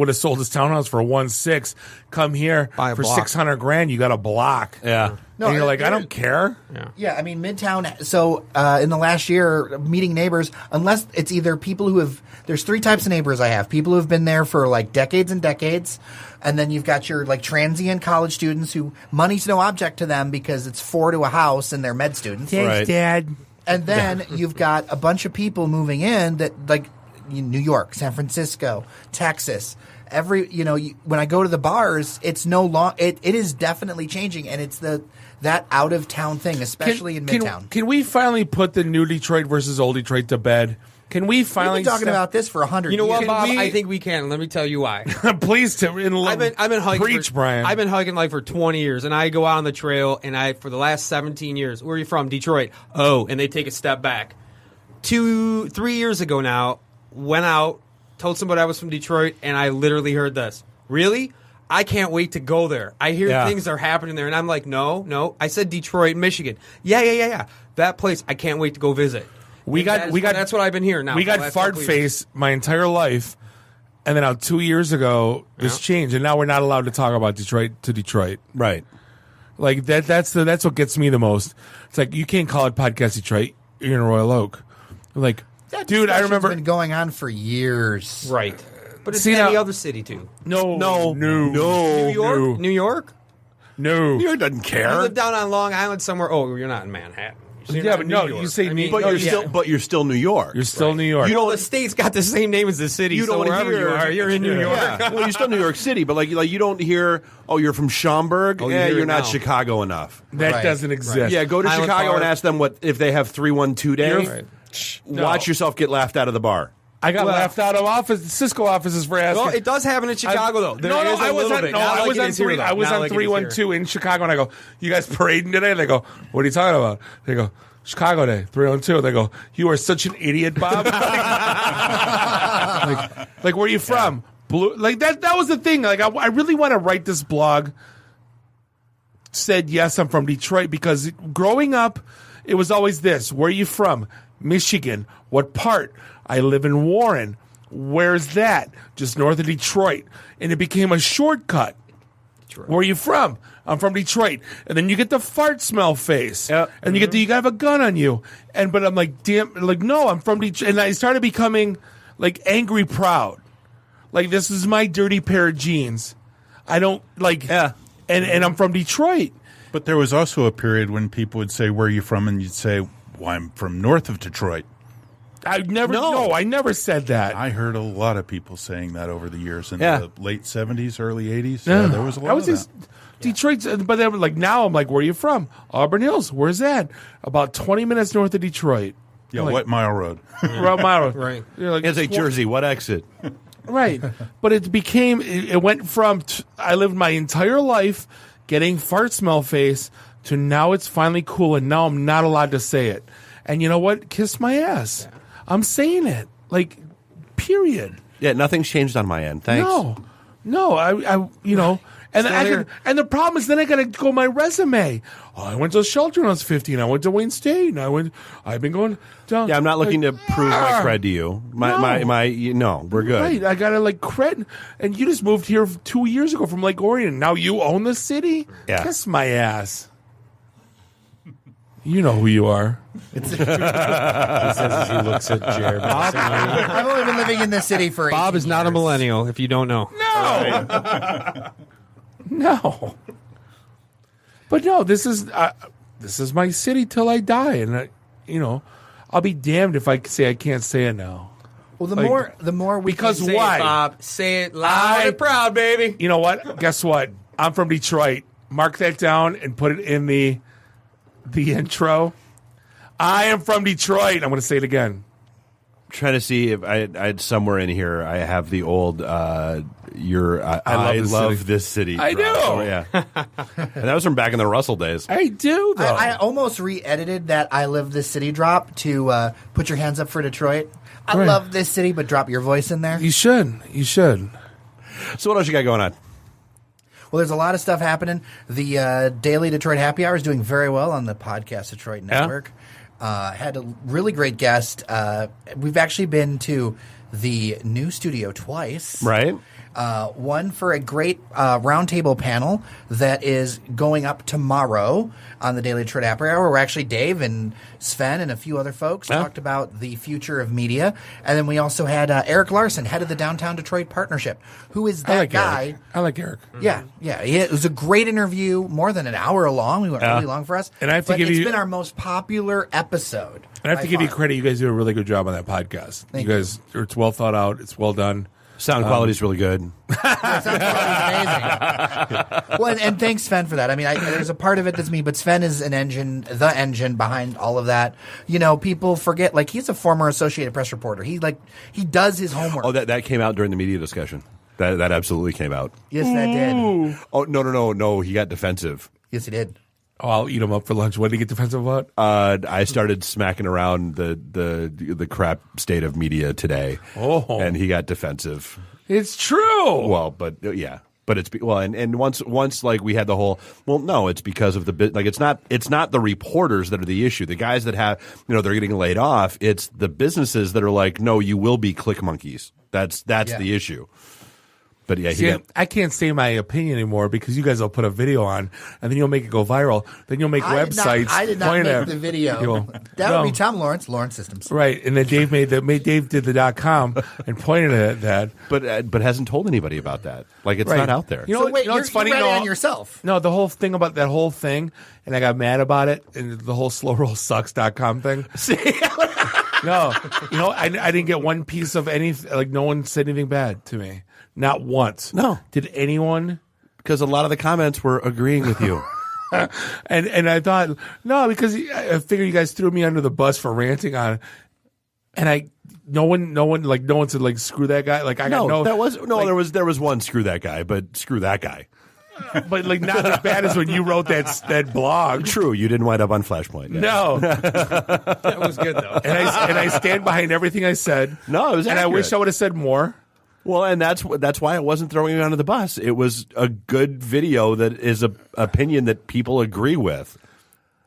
have sold his townhouse for 1.6. Come here Buy a for block. $600,000. You got a block. Yeah. No, and you're like, I you're- don't care. Yeah, I mean, Midtown. So in the last year, meeting neighbors, unless it's either people who have, there's 3 types of neighbors I have. People who have been there for like decades and decades. And then you've got your like transient college students who money's no object to them because it's 4 to a house and they're med students. Thanks, Dad. And then you've got a bunch of people moving in that like New York, San Francisco, Texas. When I go to the bars, it's no long. It is definitely changing, and it's that out of town thing, especially in Midtown. Can we finally put the new Detroit versus old Detroit to bed? Can we finally? We've been talking about this for 100 years. You know what, Bob? I think we can. Let me tell you why. Please, I've been hiking. Preach, Brian. I've been hiking like for 20 years, and I go out on the trail, and for the last 17 years, where are you from? Detroit. Oh, and they take a step back. 2-3 years ago now, went out, told somebody I was from Detroit, and I literally heard this. Really? I can't wait to go there. I hear things are happening there, and I'm like, no. I said Detroit, Michigan. Yeah. That place, I can't wait to go visit. That's what I've been hearing now. We got fart face my entire life, and then now 2 years ago this changed, and now we're not allowed to talk about Detroit to Detroit. Right. Like that's what gets me the most. It's like you can't call it Podcast Detroit. You're in Royal Oak. Like, That dude, I discussion's remember been going on for years. Right. But it's See, any now- other city, too. No. New York? New York? No. New York doesn't care. I live down on Long Island somewhere. Oh, you're not in Manhattan. So you're Yeah, not but in no, New York. you say I mean, But you're still New York. You're still New York. You know, the state's got the same name as the city, You so don't wherever hear, you are, you're in New York. Yeah. Well, you're still New York City, but like you don't hear, oh, you're from Schaumburg. Oh, you hear you're it not now. Chicago enough. That doesn't exist. Yeah, go to Highland Chicago Park. and ask them if they have 312 day. You're- Watch yourself get laughed out of the bar. I got laughed out of Cisco offices for asking. Well, it does happen in Chicago, though. There is a I was little on. bit. No, Not I like was it on is here, three. though. I was Not on like it is 312 in Chicago, and I go, "You guys parading today?" They go, "What are you talking about?" They go, "Chicago Day, 312." They go, "You are such an idiot, Bob." like, where are you from? Blue. Like that. That was the thing. Like, I really want to write this blog. Said yes, I'm from Detroit because growing up, it was always this. Where are you from? Michigan. What part? I live in Warren. Where's that? Just north of Detroit. And it became a shortcut. Detroit. Where are you from? I'm from Detroit. And then you get the fart smell face. Yep. And you get you have a gun on you. But I'm like, damn, like, no, I'm from Detroit. And I started becoming like angry proud. Like, this is my dirty pair of jeans. I don't like, and I'm from Detroit. But there was also a period when people would say, "Where are you from?" and you'd say, "Well, I'm from north of Detroit." I never said that. I heard a lot of people saying that over the years in Yeah. the late 70s, early 80s. Yeah. There was a lot I was of just Detroit, but then like now I'm like, where are you from? Auburn Hills. Where's that? About 20 minutes north of Detroit. that. Yeah, Like, White Mile Road. Route Mile. Right. You're like, It's a Jersey. What exit? Right. But it went from I lived my entire life getting fart smell face to now it's finally cool and now I'm not allowed to say it. And you know what? Kiss my ass. Yeah. I'm saying it. Like, period. Yeah, nothing's changed on my end. Thanks. No, I you know, and the problem is then I got to go my resume. Oh, I went to Shelter when I was 15. I went to Wayne State. And I've been going down. Yeah, I'm not looking to prove my cred to you. No, we're good. Right, I got to like cred. And you just moved here 2 years ago from Lake Orion. Now you own the city? Yeah. Kiss my ass. You know who you are. He says as he looks at Jared. I've only been living in this city for 18 Bob is not a years. millennial, if you don't know. No. No. But no, this is my city till I die, and I'll be damned if I say I can't say it now. Well, the more we because can say why? Say it, Bob. Say it loud and proud, baby. You know what? Guess what? I'm from Detroit. Mark that down and put it in the intro. I am from Detroit. I'm going to say it again. Trying to see if I had somewhere in here. I have the old. I love this city. I do. Oh, yeah, and that was from back in the Russell days. I do though. I almost re-edited that "I Live This City" drop to "Put Your Hands Up for Detroit." I Right. love this city, but drop your voice in there. You should. So what else you got going on? Well, there's a lot of stuff happening. The Daily Detroit Happy Hour is doing very well on the Podcast Detroit Network. Had a really great guest. We've actually been to the new studio twice. Right. One for a great roundtable panel that is going up tomorrow on the Daily Detroit Happy Hour, where actually Dave and Sven and a few other folks talked about the future of media. And then we also had Eric Larson, head of the Downtown Detroit Partnership, who is that guy. Eric. I like Eric. Yeah. It was a great interview, more than an hour long. We went really long for us. And I have to give it's you, been our most popular episode. And I have to give you credit. You guys do a really good job on that podcast. Thank you guys, it's well thought out. It's well done. Sound quality is really good. Sound quality is amazing. Well, and thanks, Sven, for that. I mean, there's a part of it that's me, but Sven is the engine behind all of that. You know, people forget, like, he's a former Associated Press reporter. He does his homework. Oh, that came out during the media discussion. That absolutely came out. Yes, that did. Oh, no. He got defensive. Yes, he did. Oh, I'll eat him up for lunch. What did he get defensive about? I started smacking around the crap state of media today. Oh, and he got defensive. It's true. Well, but yeah, but it's and once like we had the whole. Well, no, it's because of the like it's not the reporters that are the issue. The guys that have they're getting laid off. It's the businesses that are like, no, you will be click monkeys. That's the issue. But yeah, I can't say my opinion anymore because you guys will put a video on and then you'll make it go viral. Then you'll make websites. I did not make the video. That would be Tom Lawrence Systems. Right, and then Dave Dave did the .com and pointed at that, but hasn't told anybody about that. Like it's not out there. You know what's funny? You read it on yourself. No, the whole thing about that whole thing, and I got mad about it, and the whole slowrollsucks.com thing. No, I didn't get one piece of anything. Like no one said anything bad to me. Not once. No. Did anyone? Because a lot of the comments were agreeing with you. and I thought, no, because I figured you guys threw me under the bus for ranting on it. And no one said like screw that guy. Like there was one screw that guy, but screw that guy. But like not as bad as when you wrote that blog. True, you didn't wind up on Flashpoint. Yes. No, that was good though. And I stand behind everything I said. No, it was accurate. And I wish I would have said more. Well, and that's why I wasn't throwing you under the bus. It was a good video that is a opinion that people agree with.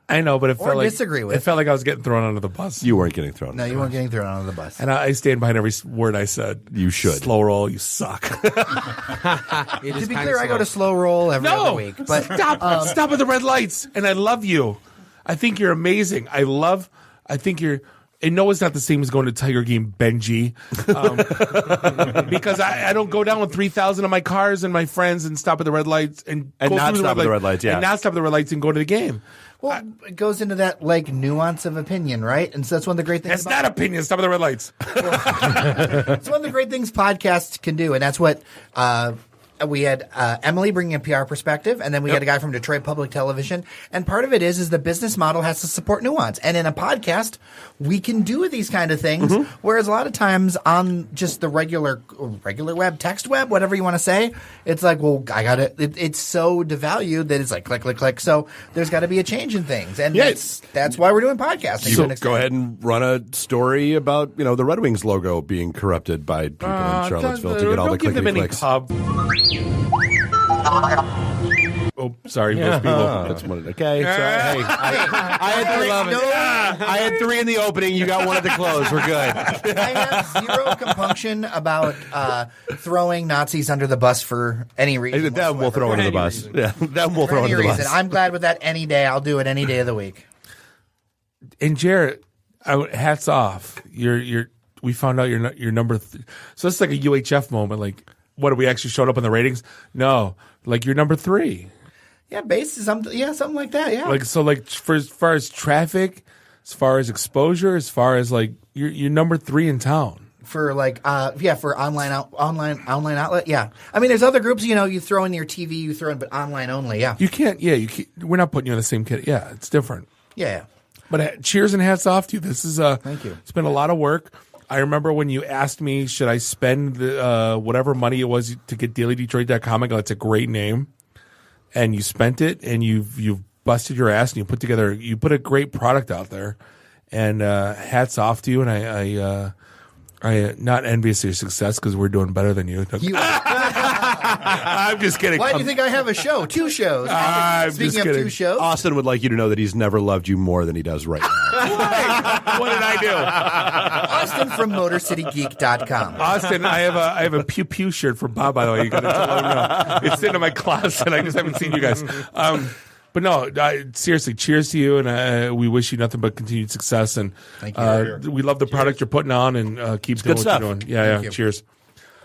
I know, but it felt like disagree with. It felt like I was getting thrown under the bus. You weren't getting thrown. No, you weren't getting thrown under the bus. And I stand behind every word I said. You should. Slow roll. You suck. To be clear, I go to slow roll every other week. But stop at the red lights. And I love you. I think you're amazing. I think you're. And no, it's not the same as going to Tiger Game, Benji, because I don't go down with 3,000 of my cars and my friends and stop at the red lights and not stop at the red lights, yeah, and not stop at the red lights and go to the game. Well, it goes into that like nuance of opinion, right? And so that's one of the great things. That's not opinion. Stop at the red lights. It's one of the great things podcasts can do, and that's what. We had Emily bringing a PR perspective, and then we had a guy from Detroit Public Television. And part of it is the business model has to support nuance. And in a podcast, we can do these kind of things, whereas a lot of times on just the regular web, text web, whatever you want to say, it's like, well, I got it. It's so devalued that it's like click, click, click. So there's got to be a change in things, and that's why we're doing podcasting. So go ahead and run a story about the Red Wings logo being corrupted by people in Charlottesville to get all the clickety clicks. Oh, sorry, most people. That's one. Okay, so, hey, I had three in the opening. You got one at the close. We're good. I have zero compunction about throwing Nazis under the bus for any reason. That we'll throw under the bus. Yeah, that we'll throw under the bus. I'm glad with that any day. I'll do it any day of the week. And Jarrett, hats off. We found out you're number. So it's like a UHF moment. Like, what, we actually showed up in the ratings? No, like you're number 3. Yeah, something like that. Yeah. Like so, like for as far as traffic, as far as exposure, as far as like you're number 3 in town. For like for online outlet. Yeah, I mean, there's other groups. You throw in your TV, but online only. Yeah, you can't. Yeah, you can't, we're not putting you in the same kit. Yeah, it's different. Yeah. But cheers and hats off to you. This is thank you. It's been a lot of work. I remember when you asked me, should I spend whatever money it was to get DailyDetroit.com? I go, it's a great name. And you spent it, and you've busted your ass, and you put a great product out there. And hats off to you. And I not envious of your success because we're doing better than you. I'm just kidding. Why do you think I have a show? 2 shows. I'm Speaking just of kidding. 2 shows. Austin would like you to know that he's never loved you more than he does right now. What did I do? Austin from MotorCityGeek.com. Austin, I have a Pew Pew shirt for Bob, by the way. You got to tell him no. It's sitting in my closet. I just haven't seen you guys. But no, seriously, cheers to you, and we wish you nothing but continued success. And Thank you. We love the product you're putting on, and keep doing good what stuff. you're doing. Yeah. Cheers.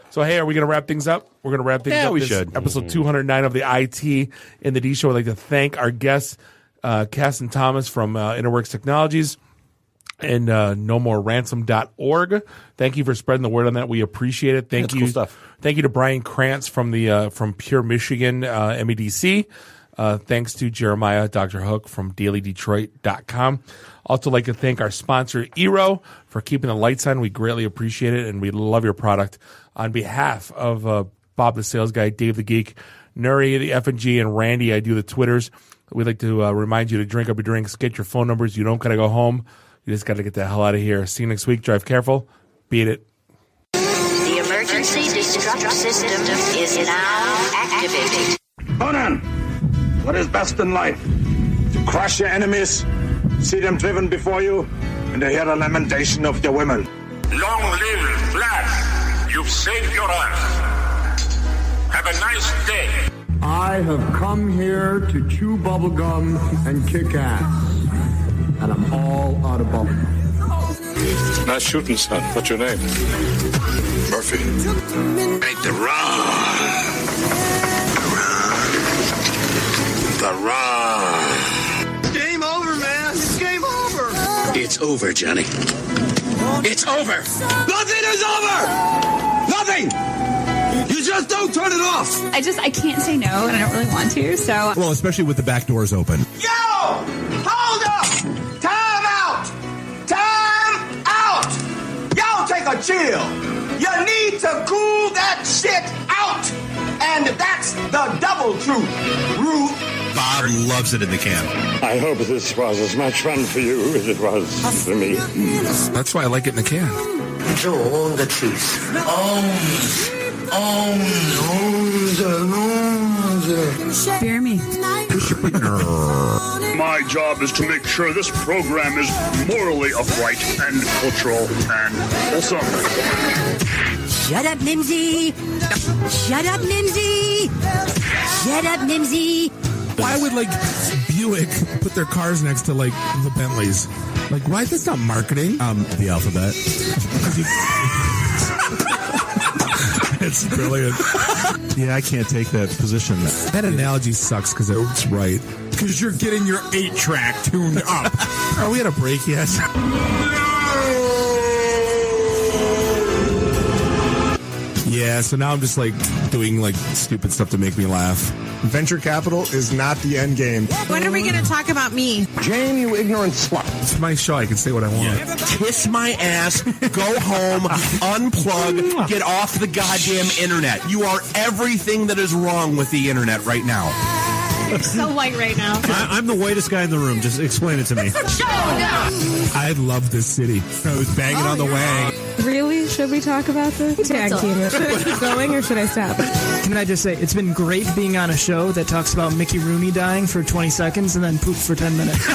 So, hey, are we going to wrap things up? We're going to wrap things up. Yeah, we This should. Episode 209 of the IT and the D Show. I'd like to thank our guests, Caston Thomas from Interworks Technologies and nomoreransom.org. Thank you for spreading the word on that. We appreciate it. Thank That's you. cool stuff. Thank you to Brian Krantz from from Pure Michigan, MEDC. Thanks to Jeremiah Dr. Hook from dailydetroit.com. Also like to thank our sponsor, Eero, for keeping the lights on. We greatly appreciate it, and we love your product. On behalf of Bob the Sales Guy, Dave the Geek, Nuri the F&G, and Randy, I do the Twitters. We'd like to remind you to drink up your drinks, get your phone numbers. You don't got to go home. You just got to get the hell out of here. See you next week. Drive careful. Beat it. The emergency destruct system is now activated. Conan, what is best in life? To crush your enemies, see them driven before you, and to hear the lamentation of your women. Long live Flash. You've saved your life. Have a nice day. I have come here to chew bubblegum and kick ass. And I'm all out of bubblegum. Nice shooting, son. What's your name? Murphy. Make the run. The run. Game over, man. It's game over. It's over, Johnny. It's over. Nothing is over. Nothing. You just don't turn it off. I can't say no, and I don't really want to, so. Well, especially with the back doors open. Yo! Hold up! Time out! Time out! Y'all take a chill. You need to cool that shit out. And that's the double truth. Ruth. Bob loves it in the can. I hope this was as much fun for you as it was for me. That's why I like it in the can. Own the truth. Fear me. My job is to make sure this program is morally upright and cultural and wholesome. Shut up, Mimsy! Shut up, Mimsy! Shut up, Mimsy! Why would Buick put their cars next to the Bentleys? Why? That's not marketing. The alphabet. It's brilliant. Yeah, I can't take that position. That analogy sucks because it's right. Because you're getting your 8-track tuned up. Are we at a break yet? Yeah, so now I'm just doing stupid stuff to make me laugh. Venture capital is not the end game. When are we going to talk about me? Jane, you ignorant slut. It's my show. I can say what I want. Kiss my ass, go home, unplug, get off the goddamn internet. You are everything that is wrong with the internet right now. You're so white right now. I'm the whitest guy in the room. Just explain it to me. I love this city. I was banging on the wang. Really? Should we talk about the tag team? Should I keep going or should I stop? Can I just say, it's been great being on a show that talks about Mickey Rooney dying for 20 seconds and then poop for 10 minutes.